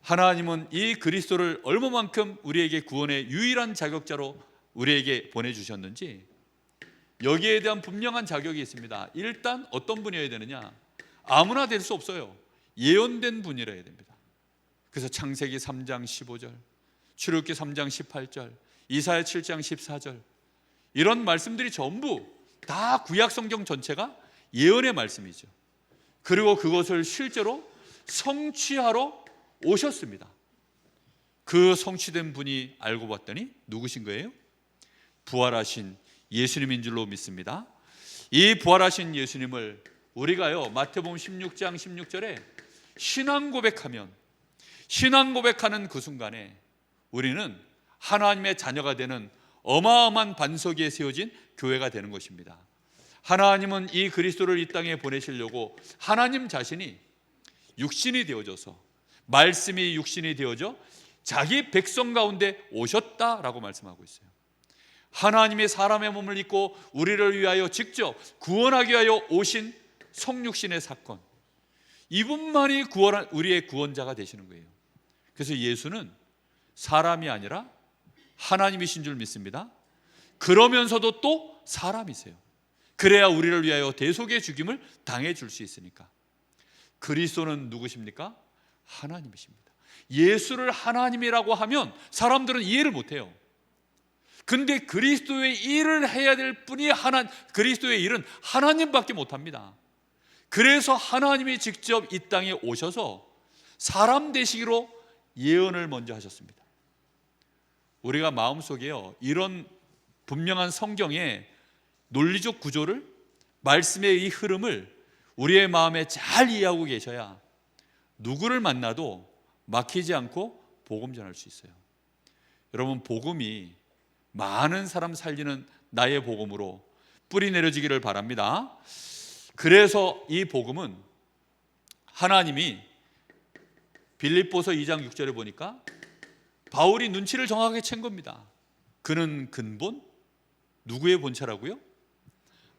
하나님은 이 그리스도를 얼마만큼 우리에게 구원의 유일한 자격자로 우리에게 보내주셨는지 여기에 대한 분명한 자격이 있습니다. 일단 어떤 분이어야 되느냐? 아무나 될 수 없어요. 예언된 분이라야 됩니다. 그래서 창세기 3장 15절, 출애굽기 3장 18절, 이사야 7장 14절, 이런 말씀들이 전부 다 구약 성경 전체가 예언의 말씀이죠. 그리고 그것을 실제로 성취하러 오셨습니다. 그 성취된 분이 알고 봤더니 누구신 거예요? 부활하신 예수님인 줄로 믿습니다. 이 부활하신 예수님을 우리가요, 마태복음 16장 16절에 신앙 고백하면, 신앙 고백하는 그 순간에 우리는 하나님의 자녀가 되는 어마어마한 반석 위에 세워진 교회가 되는 것입니다. 하나님은 이 그리스도를 이 땅에 보내시려고 하나님 자신이 육신이 되어져서, 말씀이 육신이 되어져 자기 백성 가운데 오셨다라고 말씀하고 있어요. 하나님의 사람의 몸을 입고 우리를 위하여 직접 구원하기 위하여 오신 성육신의 사건, 이분만이 우리의 구원자가 되시는 거예요. 그래서 예수는 사람이 아니라 하나님이신 줄 믿습니다. 그러면서도 또 사람이세요. 그래야 우리를 위하여 대속의 죽임을 당해 줄 수 있으니까. 그리스도는 누구십니까? 하나님이십니다. 예수를 하나님이라고 하면 사람들은 이해를 못해요. 근데 그리스도의 일을 해야 될 분이 그리스도의 일은 하나님밖에 못합니다. 그래서 하나님이 직접 이 땅에 오셔서 사람 되시기로 예언을 먼저 하셨습니다. 우리가 마음속에요, 이런 분명한 성경의 논리적 구조를, 말씀의 이 흐름을 우리의 마음에 잘 이해하고 계셔야 누구를 만나도 막히지 않고 복음 전할 수 있어요. 여러분, 복음이 많은 사람 살리는 나의 복음으로 뿌리 내려지기를 바랍니다. 그래서 이 복음은 하나님이 빌립보서 2장 6절에 보니까 바울이 눈치를 정확하게 챈 겁니다. 그는 근본, 누구의 본체라고요?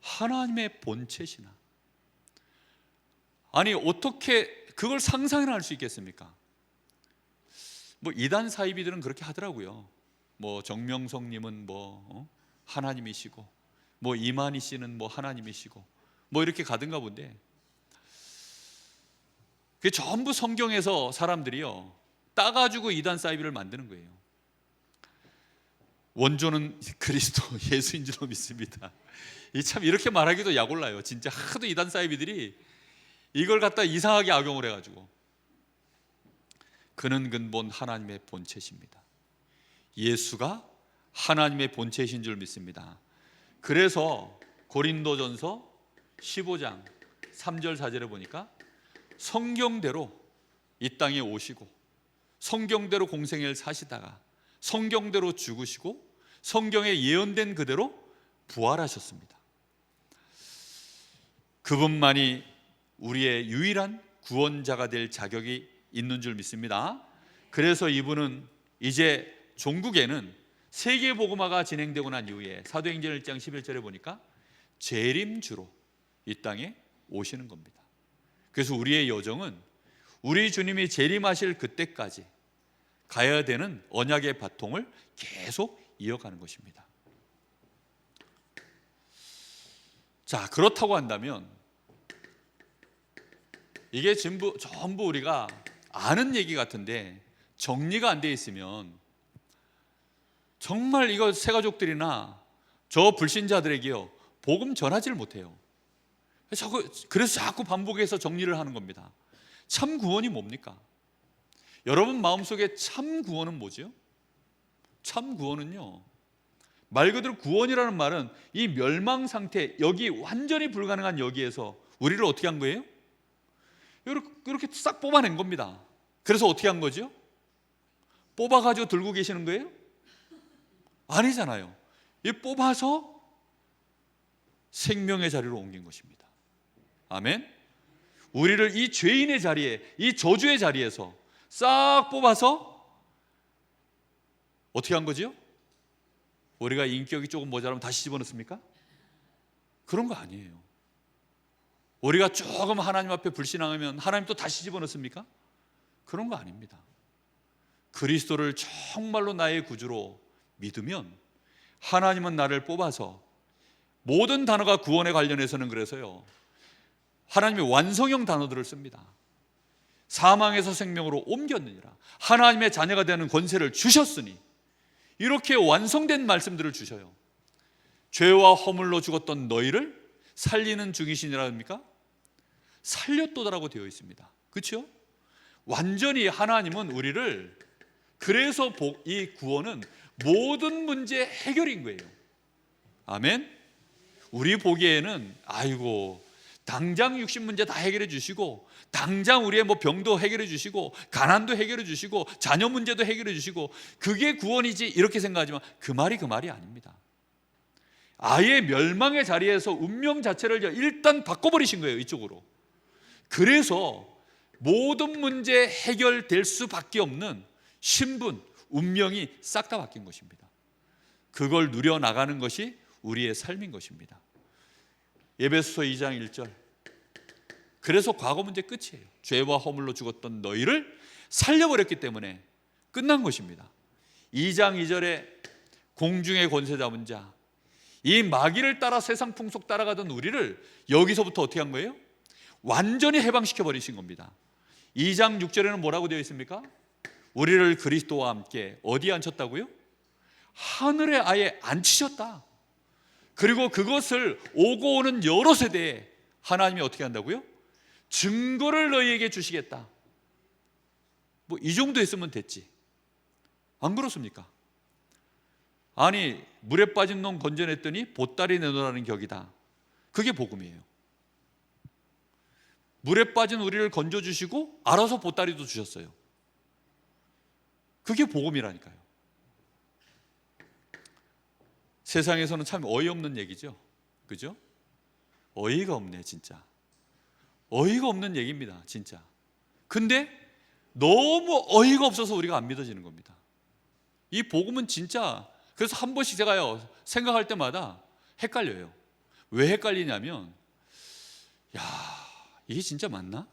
하나님의 본체시나. 아니, 어떻게 그걸 상상이나 할 수 있겠습니까? 이단 사이비들은 그렇게 하더라고요. 정명석님은 하나님이시고, 이만희 씨는 하나님이시고, 이렇게 가든가 본데, 그게 전부 성경에서 사람들이요 따가지고 이단 사이비를 만드는 거예요. 원조는 그리스도 예수인 줄로 믿습니다. 참 이렇게 말하기도 약올라요. 진짜 하도 이단 사이비들이 이걸 갖다 이상하게 악용을 해가지고. 그는 근본 하나님의 본체십니다. 예수가 하나님의 본체이신 줄 믿습니다. 그래서 고린도전서 15장 3절 4절에 보니까 성경대로 이 땅에 오시고, 성경대로 공생애를 사시다가 성경대로 죽으시고 성경에 예언된 그대로 부활하셨습니다. 그분만이 우리의 유일한 구원자가 될 자격이 있는 줄 믿습니다. 그래서 이분은 이제 종국에는 세계복음화가 진행되고 난 이후에 사도행전 1장 11절에 보니까 재림주로 이 땅에 오시는 겁니다. 그래서 우리의 여정은 우리 주님이 재림하실 그때까지 가야 되는 언약의 바통을 계속 이어가는 것입니다. 자, 그렇다고 한다면 이게 전부 우리가 아는 얘기 같은데 정리가 안 돼 있으면 정말 이거 새가족들이나 저 불신자들에게요 복음 전하지를 못해요. 그래서 자꾸 반복해서 정리를 하는 겁니다. 참 구원이 뭡니까? 여러분 마음속에 참 구원은 뭐죠? 참 구원은요, 말 그대로 구원이라는 말은 이 멸망 상태, 여기 완전히 불가능한 여기에서 우리를 어떻게 한 거예요? 이렇게 싹 뽑아낸 겁니다. 그래서 어떻게 한 거죠? 뽑아가지고 들고 계시는 거예요? 아니잖아요. 이 뽑아서 생명의 자리로 옮긴 것입니다. 아멘. 우리를 이 죄인의 자리에, 이 저주의 자리에서 싹 뽑아서 어떻게 한 거죠? 우리가 인격이 조금 모자라면 다시 집어넣습니까? 그런 거 아니에요. 우리가 조금 하나님 앞에 불신앙하면 하나님 또 다시 집어넣습니까? 그런 거 아닙니다. 그리스도를 정말로 나의 구주로 믿으면 하나님은 나를 뽑아서, 모든 단어가 구원에 관련해서는 그래서요 하나님의 완성형 단어들을 씁니다. 사망에서 생명으로 옮겼느니라, 하나님의 자녀가 되는 권세를 주셨으니, 이렇게 완성된 말씀들을 주셔요. 죄와 허물로 죽었던 너희를 살리는 중이시니라 합니까? 살렸도다라고 되어 있습니다. 그렇죠? 완전히 하나님은 우리를, 그래서 이 구원은 모든 문제의 해결인 거예요. 아멘. 우리 보기에는 아이고 당장 육신 문제 다 해결해 주시고, 당장 우리의 뭐 병도 해결해 주시고, 가난도 해결해 주시고, 자녀 문제도 해결해 주시고, 그게 구원이지 이렇게 생각하지만 그 말이 아닙니다. 아예 멸망의 자리에서 운명 자체를 일단 바꿔버리신 거예요, 이쪽으로. 그래서 모든 문제 해결될 수밖에 없는 신분, 운명이 싹 다 바뀐 것입니다. 그걸 누려나가는 것이 우리의 삶인 것입니다. 에베소서 2장 1절. 그래서 과거 문제 끝이에요. 죄와 허물로 죽었던 너희를 살려버렸기 때문에 끝난 것입니다. 2장 2절에 공중의 권세 잡은 자, 이 마귀를 따라 세상 풍속 따라가던 우리를 여기서부터 어떻게 한 거예요? 완전히 해방시켜 버리신 겁니다. 2장 6절에는 뭐라고 되어 있습니까? 우리를 그리스도와 함께 어디에 앉혔다고요? 하늘에 아예 앉히셨다. 그리고 그것을 오고 오는 여러 세대에 하나님이 어떻게 한다고요? 증거를 너희에게 주시겠다. 뭐 이 정도 했으면 됐지, 안 그렇습니까? 아니 물에 빠진 놈 건져냈더니 보따리 내놓으라는 격이다. 그게 복음이에요. 물에 빠진 우리를 건져주시고 알아서 보따리도 주셨어요. 그게 복음이라니까요. 세상에서는 참 어이없는 얘기죠, 그죠? 어이가 없네, 진짜. 어이가 없는 얘기입니다, 진짜. 근데 너무 어이가 없어서 우리가 안 믿어지는 겁니다. 이 복음은 진짜, 그래서 한 번씩 제가요 생각할 때마다 헷갈려요. 왜 헷갈리냐면, 야, 이게 진짜 맞나?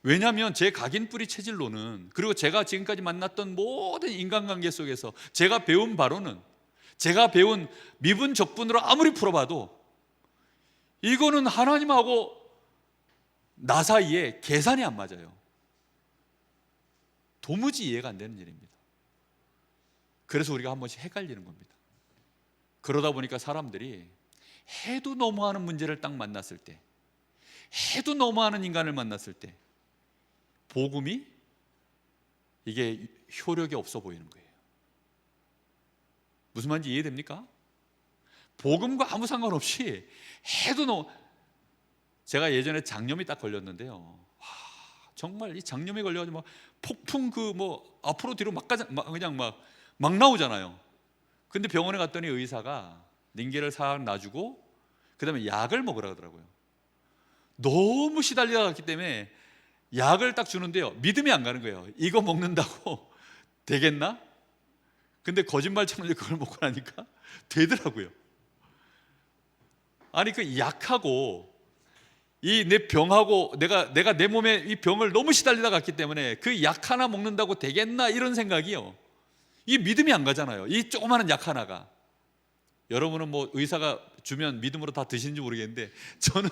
왜냐하면 제 각인뿌리 체질로는, 그리고 제가 지금까지 만났던 모든 인간관계 속에서 제가 배운 바로는, 제가 배운 미분 적분으로 아무리 풀어봐도 이거는 하나님하고 나 사이에 계산이 안 맞아요. 도무지 이해가 안 되는 일입니다. 그래서 우리가 한 번씩 헷갈리는 겁니다. 그러다 보니까 사람들이 해도 너무하는 문제를 딱 만났을 때, 해도 너무하는 인간을 만났을 때 복음이 이게 효력이 없어 보이는 거예요. 무슨 말인지 이해됩니까? 복음과 아무 상관없이 해도 너무, 제가 예전에 장염이 딱 걸렸는데요. 와, 정말 이 장염이 걸려가지고 막 폭풍 앞으로 뒤로 그냥 막 나오잖아요. 근데 병원에 갔더니 의사가 링겔을 싹 놔주고 그다음에 약을 먹으라 하더라고요. 너무 시달리다 갔기 때문에 약을 딱 주는데요, 믿음이 안 가는 거예요. 이거 먹는다고 되겠나? 근데 거짓말처럼 그걸 먹고 나니까 되더라고요. 아니 그 약하고 이 내 병하고 내가 내 몸에 이 병을 너무 시달리다 갔기 때문에 그 약 하나 먹는다고 되겠나, 이런 생각이요, 이 믿음이 안 가잖아요. 이 조그마한 약 하나가. 여러분은 뭐 의사가 주면 믿음으로 다 드시는지 모르겠는데, 저는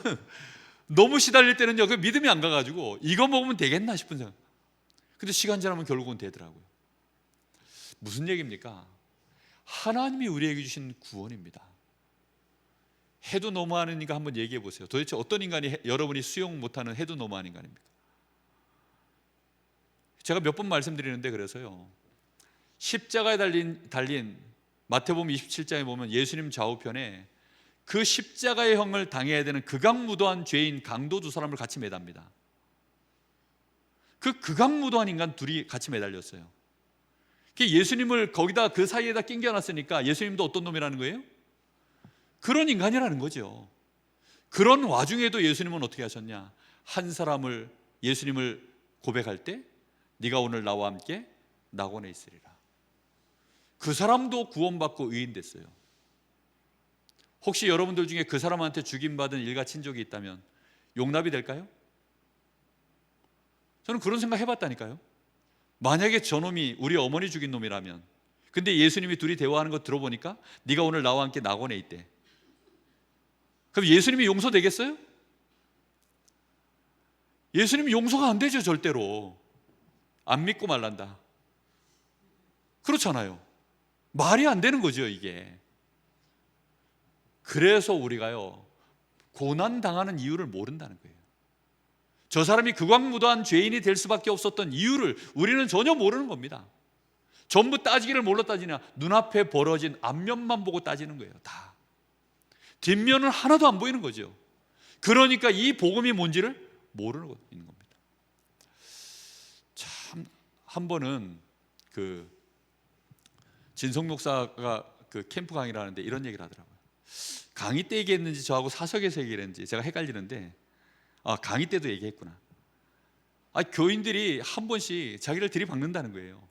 너무 시달릴 때는요 그 믿음이 안 가가지고 이거 먹으면 되겠나 싶은 생각. 근데 시간 지나면 결국은 되더라고요. 무슨 얘기입니까? 하나님이 우리에게 주신 구원입니다. 해도 너무하는 인간 한번 얘기해 보세요. 도대체 어떤 인간이 여러분이 수용 못하는 해도 너무한 인간입니까? 제가 몇 번 말씀드리는데, 그래서요, 십자가에 달린 마태복음 27장에 보면 예수님 좌우편에 그 십자가의 형을 당해야 되는 극악무도한 죄인 강도 두 사람을 같이 매답니다. 그 극악무도한 인간 둘이 같이 매달렸어요. 예수님을 거기다 그 사이에다 낑겨놨으니까 예수님도 어떤 놈이라는 거예요? 그런 인간이라는 거죠. 그런 와중에도 예수님은 어떻게 하셨냐? 한 사람을, 예수님을 고백할 때 네가 오늘 나와 함께 낙원에 있으리라. 그 사람도 구원받고 의인 됐어요. 혹시 여러분들 중에 그 사람한테 죽임받은 일가 친족이 있다면 용납이 될까요? 저는 그런 생각 해봤다니까요. 만약에 저놈이 우리 어머니 죽인 놈이라면, 근데 예수님이 둘이 대화하는 거 들어보니까 네가 오늘 나와 함께 낙원에 있대. 그럼 예수님이 용서되겠어요? 예수님이 용서가 안 되죠. 절대로. 안 믿고 말란다. 그렇잖아요. 말이 안 되는 거죠, 이게. 그래서 우리가요, 고난당하는 이유를 모른다는 거예요. 저 사람이 극악무도한 죄인이 될 수밖에 없었던 이유를 우리는 전혀 모르는 겁니다. 전부 따지기를 뭘로 따지냐? 눈앞에 벌어진 앞면만 보고 따지는 거예요. 다. 뒷면은 하나도 안 보이는 거죠. 그러니까 이 복음이 뭔지를 모르는 겁니다. 참, 한 번은 그 진성 목사가 그 캠프 강의를 하는데 이런 얘기를 하더라고요. 강의 때 얘기했는지 저하고 사석에서 얘기를 했는지 제가 헷갈리는데, 강의 때도 얘기했구나. 교인들이 한 번씩 자기를 들이박는다는 거예요.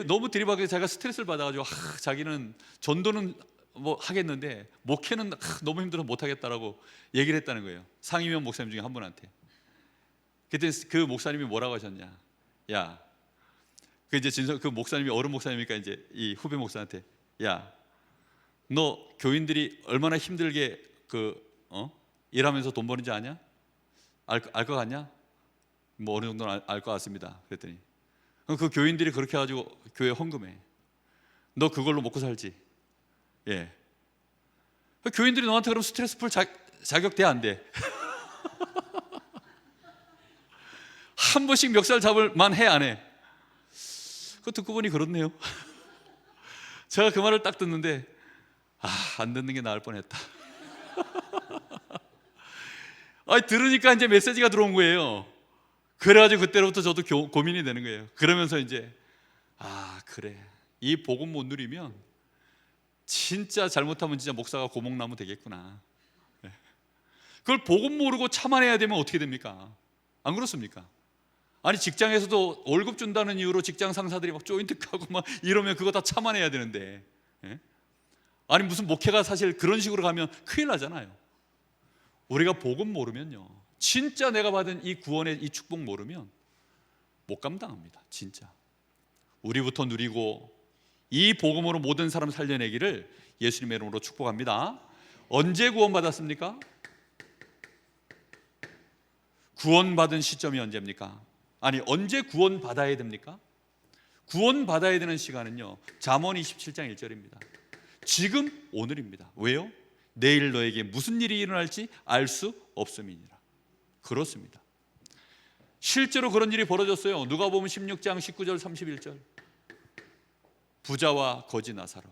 너무 들이박아서 자기가 스트레스를 받아가지고 자기는 전도는 뭐 하겠는데 목회는 너무 힘들어서 못하겠다라고 얘기를 했다는 거예요. 상임위원 목사님 중에 한 분한테. 그때 그 목사님이 뭐라고 하셨냐? 야, 그 목사님이 어른 목사님이니까 이제 이 후배 목사한테, 야, 너 교인들이 얼마나 힘들게 일하면서 돈 버는지 아냐? 알 것 같냐? 뭐 어느 정도는 알 것 같습니다. 그랬더니 그 교인들이 그렇게 해가지고 교회 헌금해. 너 그걸로 먹고 살지? 예. 교인들이 너한테 그럼 스트레스 풀 자격 돼, 안 돼? 한 번씩 멱살 잡을 만 해, 안 해? 그거 듣고 보니 그렇네요. 제가 그 말을 딱 듣는데 안 듣는 게 나을 뻔했다. 들으니까 이제 메시지가 들어온 거예요. 그래가지고 그때로부터 저도 고민이 되는 거예요. 그러면서 이제 그래, 이 복음 못 누리면 진짜 잘못하면 진짜 목사가 고목나무 되겠구나. 그걸 복음 모르고 참아내야 되면 어떻게 됩니까? 안 그렇습니까? 아니, 직장에서도 월급 준다는 이유로 직장 상사들이 막 조인트 까고 막 이러면 그거 다 참아내야 되는데, 아니 무슨 목회가 사실 그런 식으로 가면 큰일 나잖아요. 우리가 복음 모르면요, 진짜 내가 받은 이 구원의 이 축복 모르면 못 감당합니다. 진짜 우리부터 누리고 이 복음으로 모든 사람 살려내기를 예수님의 이름으로 축복합니다. 언제 구원받았습니까? 구원받은 시점이 언제입니까? 아니, 언제 구원받아야 됩니까? 구원받아야 되는 시간은요, 잠언 27장 1절입니다. 지금 오늘입니다. 왜요? 내일 너에게 무슨 일이 일어날지 알 수 없음이니라. 그렇습니다. 실제로 그런 일이 벌어졌어요. 누가복음 16장 19절 31절. 부자와 거지 나사로.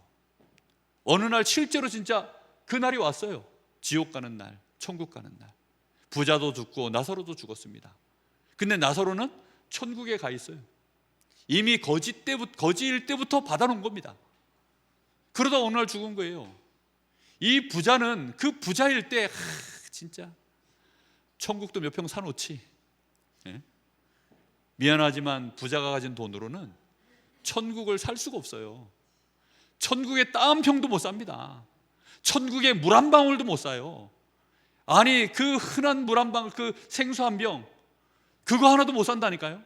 어느 날 실제로 진짜 그 날이 왔어요. 지옥 가는 날, 천국 가는 날. 부자도 죽고 나사로도 죽었습니다. 근데 나사로는 천국에 가 있어요. 이미 거지일 때부터 받아놓은 겁니다. 그러다 어느 날 죽은 거예요. 이 부자는 그 부자일 때 진짜 천국도 몇 평 사놓지. 미안하지만 부자가 가진 돈으로는 천국을 살 수가 없어요. 천국에 땀 한 평도 못 삽니다. 천국에 물 한 방울도 못 사요. 아니, 그 흔한 물 한 방울, 그 생수 한 병, 그거 하나도 못 산다니까요.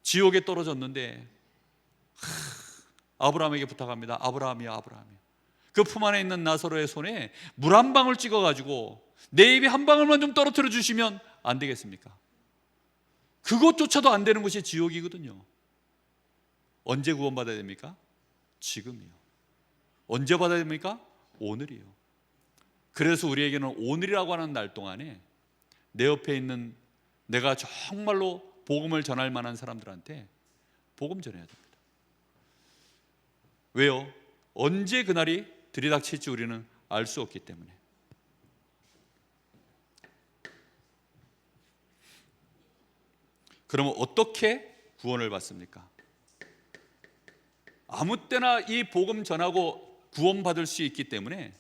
지옥에 떨어졌는데 아브라함에게 부탁합니다. 아브라함이야, 아브라함이야. 그 품 안에 있는 나사로의 손에 물 한 방울 찍어가지고 내 입에 한 방울만 좀 떨어뜨려 주시면 안 되겠습니까? 그것조차도 안 되는 것이 지옥이거든요. 언제 구원받아야 됩니까? 지금이요. 언제 받아야 됩니까? 오늘이요. 그래서 우리에게는 오늘이라고 하는 날 동안에 내 옆에 있는 내가 정말로 복음을 전할 만한 사람들한테 복음 전해야 됩니다. 왜요? 언제 그날이 들이닥칠지 우리는 알 수 없기 때문에. 그러면 어떻게 구원을 받습니까? 아무 때나 이 복음 전하고 구원받을 수 있기 때문에,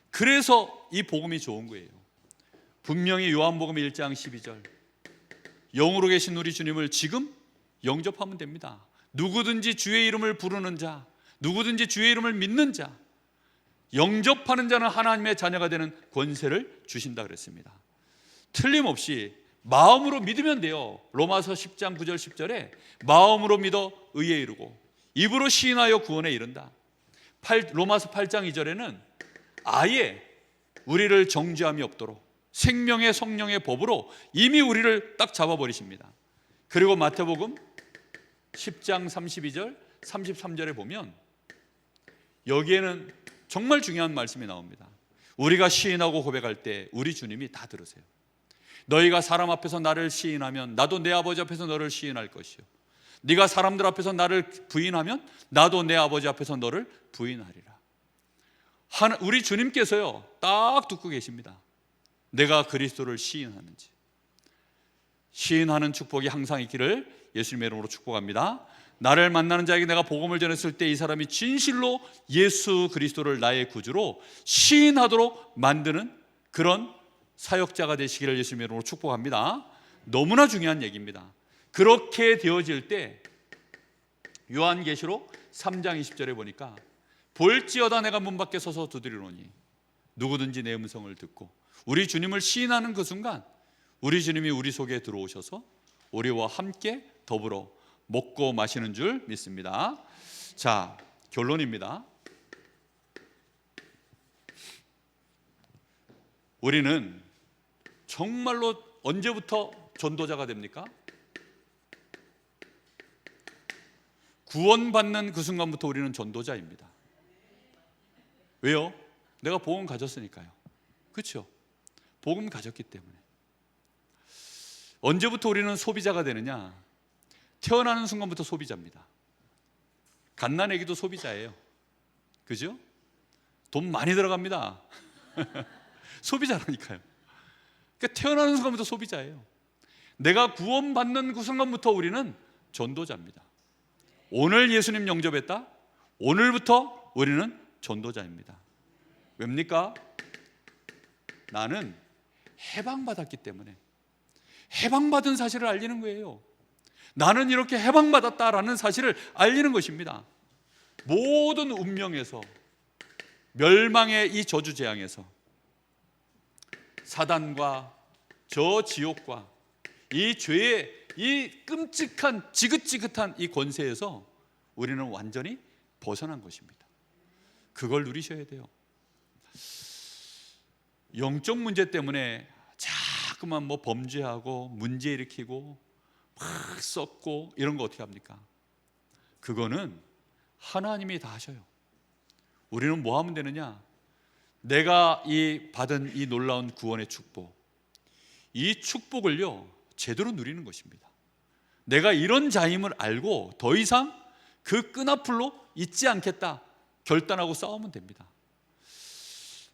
그래서 이 복음이 좋은 거예요. 분명히 요한복음 1장 12절, 영으로 계신 우리 주님을 지금 영접하면 됩니다. 누구든지 주의 이름을 부르는 자, 누구든지 주의 이름을 믿는 자, 영접하는 자는 하나님의 자녀가 되는 권세를 주신다 그랬습니다. 틀림없이 마음으로 믿으면 돼요. 로마서 10장 9절 10절에 마음으로 믿어 의에 이르고 입으로 시인하여 구원에 이른다. 로마서 8장 2절에는 아예 우리를 정죄함이 없도록 생명의 성령의 법으로 이미 우리를 딱 잡아버리십니다. 그리고 마태복음 10장 32절 33절에 보면 여기에는 정말 중요한 말씀이 나옵니다. 우리가 시인하고 고백할 때 우리 주님이 다 들으세요. 너희가 사람 앞에서 나를 시인하면 나도 내 아버지 앞에서 너를 시인할 것이요, 네가 사람들 앞에서 나를 부인하면 나도 내 아버지 앞에서 너를 부인하리라. 우리 주님께서요 딱 듣고 계십니다. 내가 그리스도를 시인하는지. 시인하는 축복이 항상 있기를 예수님의 이름으로 축복합니다. 나를 만나는 자에게 내가 복음을 전했을 때 이 사람이 진실로 예수 그리스도를 나의 구주로 시인하도록 만드는 그런 사역자가 되시기를 예수님의 이름으로 축복합니다. 너무나 중요한 얘기입니다. 그렇게 되어질 때 요한계시록 3장 20절에 보니까 볼지어다 내가 문 밖에 서서 두드리노니 누구든지 내 음성을 듣고, 우리 주님을 시인하는 그 순간 우리 주님이 우리 속에 들어오셔서 우리와 함께 더불어 먹고 마시는 줄 믿습니다. 자, 결론입니다. 우리는 정말로 언제부터 전도자가 됩니까? 구원받는 그 순간부터 우리는 전도자입니다. 왜요? 내가 복음 가졌으니까요. 그렇죠? 복음 가졌기 때문에. 언제부터 우리는 소비자가 되느냐? 태어나는 순간부터 소비자입니다. 갓난아기도 소비자예요. 그죠? 돈 많이 들어갑니다. 소비자라니까요. 그러니까 태어나는 순간부터 소비자예요. 내가 구원받는 그 순간부터 우리는 전도자입니다. 오늘 예수님 영접했다? 오늘부터 우리는 전도자입니다. 왜입니까? 나는 해방받았기 때문에. 해방받은 사실을 알리는 거예요. 나는 이렇게 해방받았다라는 사실을 알리는 것입니다. 모든 운명에서, 멸망의 이 저주재앙에서, 사단과 저 지옥과 이 죄의 이 끔찍한 지긋지긋한 이 권세에서 우리는 완전히 벗어난 것입니다. 그걸 누리셔야 돼요. 영적 문제 때문에 자꾸만 뭐 범죄하고 문제 일으키고 막 썩고 이런 거 어떻게 합니까? 그거는 하나님이 다 하셔요. 우리는 뭐 하면 되느냐? 내가 받은 이 놀라운 구원의 축복, 이 축복을요 제대로 누리는 것입니다. 내가 이런 자임을 알고 더 이상 그 끈앞으로 있지 않겠다 결단하고 싸우면 됩니다.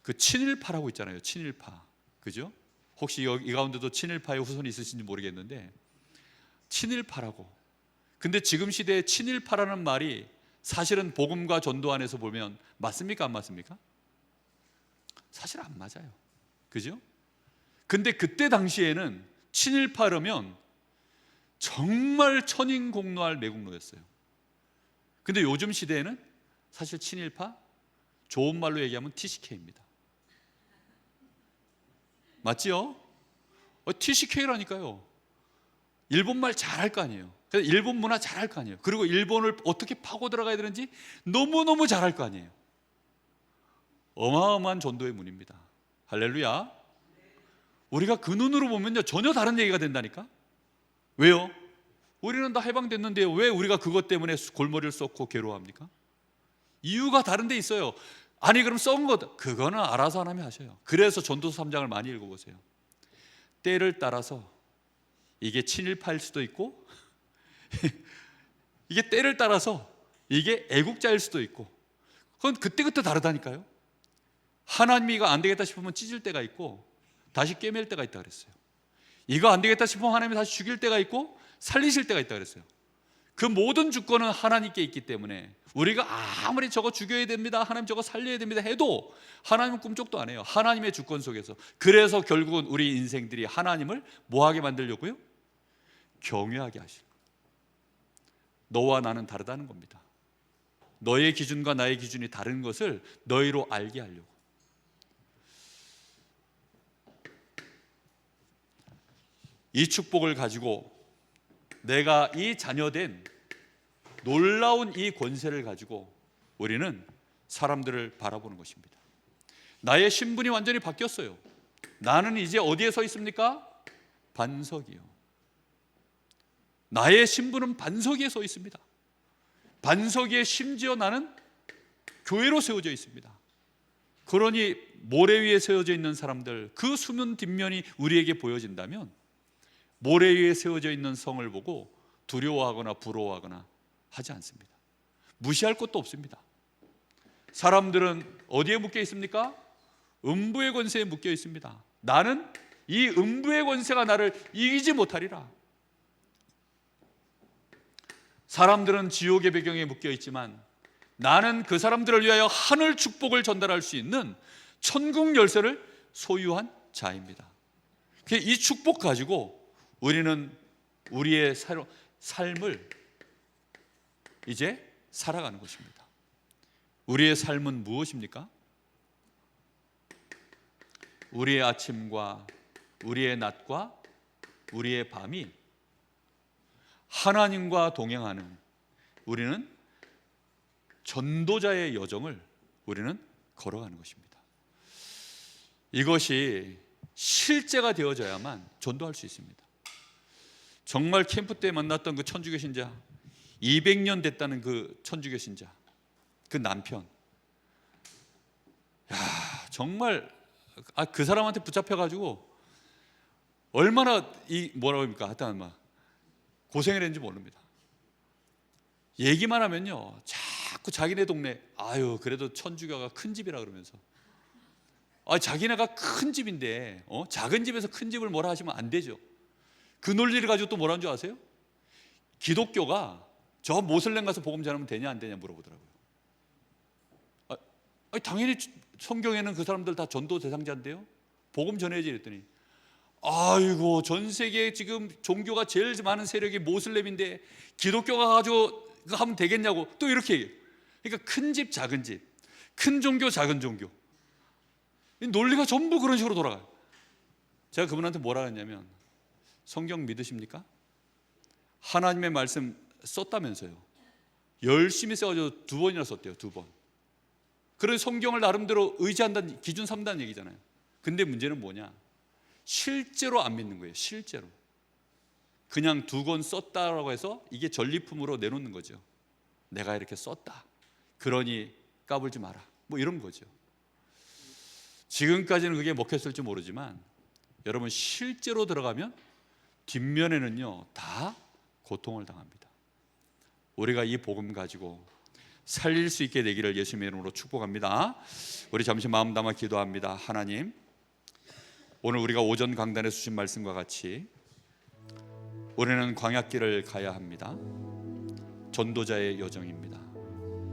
그 친일파라고 있잖아요. 친일파, 그죠? 혹시 이 가운데도 친일파의 후손이 있으신지 모르겠는데, 친일파라고. 근데 지금 시대에 친일파라는 말이 사실은 복음과 전도 안에서 보면 맞습니까? 안 맞습니까? 사실 안 맞아요. 그죠? 근데 그때 당시에는 친일파라면 정말 천인공노할 매국노였어요. 근데 요즘 시대에는 사실 친일파, 좋은 말로 얘기하면 TCK입니다. 맞지요? TCK라니까요. 일본말 잘할 거 아니에요. 그래서 일본 문화 잘할 거 아니에요. 그리고 일본을 어떻게 파고 들어가야 되는지 너무너무 잘할 거 아니에요. 어마어마한 전도의 문입니다. 할렐루야. 우리가 그 눈으로 보면요 전혀 다른 얘기가 된다니까. 왜요? 우리는 다 해방됐는데 왜 우리가 그것 때문에 골머리를 썩고 괴로워합니까? 이유가 다른 데 있어요. 아니 그럼 썩은 것 그거는 알아서 하나님이 하셔요. 그래서 전도서 3장을 많이 읽어보세요. 때를 따라서 이게 친일파일 수도 있고 이게 때를 따라서 이게 애국자일 수도 있고 그건 그때그때 다르다니까요. 하나님이 이거 안 되겠다 싶으면 찢을 때가 있고 다시 꿰맬 때가 있다 그랬어요. 이거 안 되겠다 싶으면 하나님이 다시 죽일 때가 있고 살리실 때가 있다 그랬어요. 그 모든 주권은 하나님께 있기 때문에 우리가 아무리 저거 죽여야 됩니다, 하나님 저거 살려야 됩니다 해도 하나님은 꿈쩍도 안 해요. 하나님의 주권 속에서. 그래서 결국은 우리 인생들이 하나님을 뭐하게 만들려고요? 경외하게 하시는 거예요. 너와 나는 다르다는 겁니다. 너의 기준과 나의 기준이 다른 것을 너희로 알게 하려고. 이 축복을 가지고 내가 이 자녀된 놀라운 이 권세를 가지고 우리는 사람들을 바라보는 것입니다. 나의 신분이 완전히 바뀌었어요. 나는 이제 어디에 서 있습니까? 반석이요. 나의 신분은 반석 위에 서 있습니다. 반석 위에 심지어 나는 교회로 세워져 있습니다. 그러니 모래 위에 세워져 있는 사람들, 그 수면 뒷면이 우리에게 보여진다면 모래 위에 세워져 있는 성을 보고 두려워하거나 부러워하거나 하지 않습니다. 무시할 것도 없습니다. 사람들은 어디에 묶여 있습니까? 음부의 권세에 묶여 있습니다. 나는 이 음부의 권세가 나를 이기지 못하리라. 사람들은 지옥의 배경에 묶여 있지만 나는 그 사람들을 위하여 하늘 축복을 전달할 수 있는 천국 열쇠를 소유한 자입니다. 이 축복 가지고 우리는 우리의 삶을 이제 살아가는 것입니다. 우리의 삶은 무엇입니까? 우리의 아침과 우리의 낮과 우리의 밤이 하나님과 동행하는 우리는 전도자의 여정을 우리는 걸어가는 것입니다. 이것이 실제가 되어져야만 전도할 수 있습니다. 정말 캠프 때 만났던 그 천주교 신자, 200년 됐다는 그 천주교 신자, 그 남편, 정말 그 사람한테 붙잡혀가지고 얼마나 뭐라고 합니까? 하여튼 고생을 했는지 모릅니다. 얘기만 하면요 자꾸 자기네 동네 그래도 천주교가 큰 집이라 그러면서 자기네가 큰 집인데 작은 집에서 큰 집을 뭐라 하시면 안 되죠. 그 논리를 가지고 또 뭐라는 줄 아세요? 기독교가 저 모슬렘 가서 복음 전하면 되냐 안 되냐 물어보더라고요. 당연히 성경에는 그 사람들 다 전도 대상자인데요, 복음 전해야지 그랬더니 아이고 전 세계에 지금 종교가 제일 많은 세력이 모슬렘인데 기독교가 가지고 하면 되겠냐고 또 이렇게 얘기해요. 그러니까 큰 집 작은 집, 큰 종교 작은 종교, 이 논리가 전부 그런 식으로 돌아가요. 제가 그분한테 뭐라 했냐면 성경 믿으십니까? 하나님의 말씀 썼다면서요. 열심히 써가지고 2번이나 썼대요. 2번. 그런 성경을 나름대로 의지한다는 기준 삼다는 얘기잖아요. 근데 문제는 뭐냐? 실제로 안 믿는 거예요. 실제로 그냥 2권 썼다라고 해서 이게 전리품으로 내놓는 거죠. 내가 이렇게 썼다, 그러니 까불지 마라, 뭐 이런 거죠. 지금까지는 그게 먹혔을지 모르지만 여러분 실제로 들어가면 뒷면에는요 다 고통을 당합니다. 우리가 이 복음 가지고 살릴 수 있게 되기를 예수님의 이름으로 축복합니다. 우리 잠시 마음 담아 기도합니다. 하나님, 오늘 우리가 오전 강단에 주신 말씀과 같이 우리는 광야길을 가야 합니다. 전도자의 여정입니다.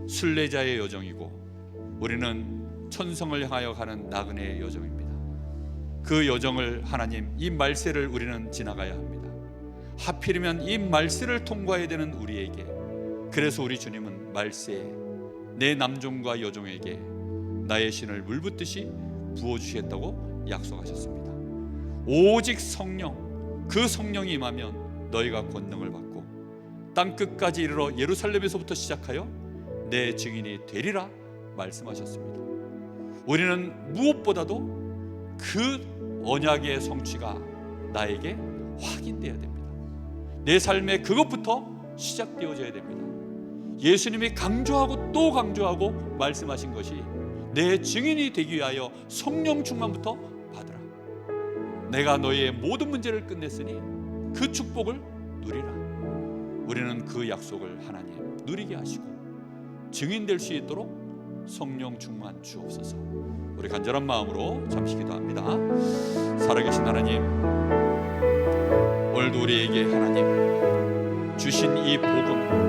순례자의 여정이고 우리는 천성을 향하여 가는 나그네의 여정입니다. 그 여정을 하나님, 이 말세를 우리는 지나가야 합니다. 하필이면 이 말세를 통과해야 되는 우리에게, 그래서 우리 주님은 말세에 내 남종과 여종에게 나의 신을 물붓듯이 부어주시겠다고 약속하셨습니다. 오직 성령, 그 성령이 임하면 너희가 권능을 받고 땅끝까지 이르러 예루살렘에서부터 시작하여 내 증인이 되리라 말씀하셨습니다. 우리는 무엇보다도 그 언약의 성취가 나에게 확인돼야 됩니다. 내 삶에 그것부터 시작되어져야 됩니다. 예수님이 강조하고 또 강조하고 말씀하신 것이 내 증인이 되기 위하여 성령 충만부터 받으라. 내가 너의 모든 문제를 끝냈으니 그 축복을 누리라. 우리는 그 약속을 하나님 누리게 하시고 증인 될 수 있도록 성령 충만 주옵소서. 우리 간절한 마음으로 잠시 기도합니다. 살아계신 하나님, 오늘도 우리에게 하나님 주신 이 복음,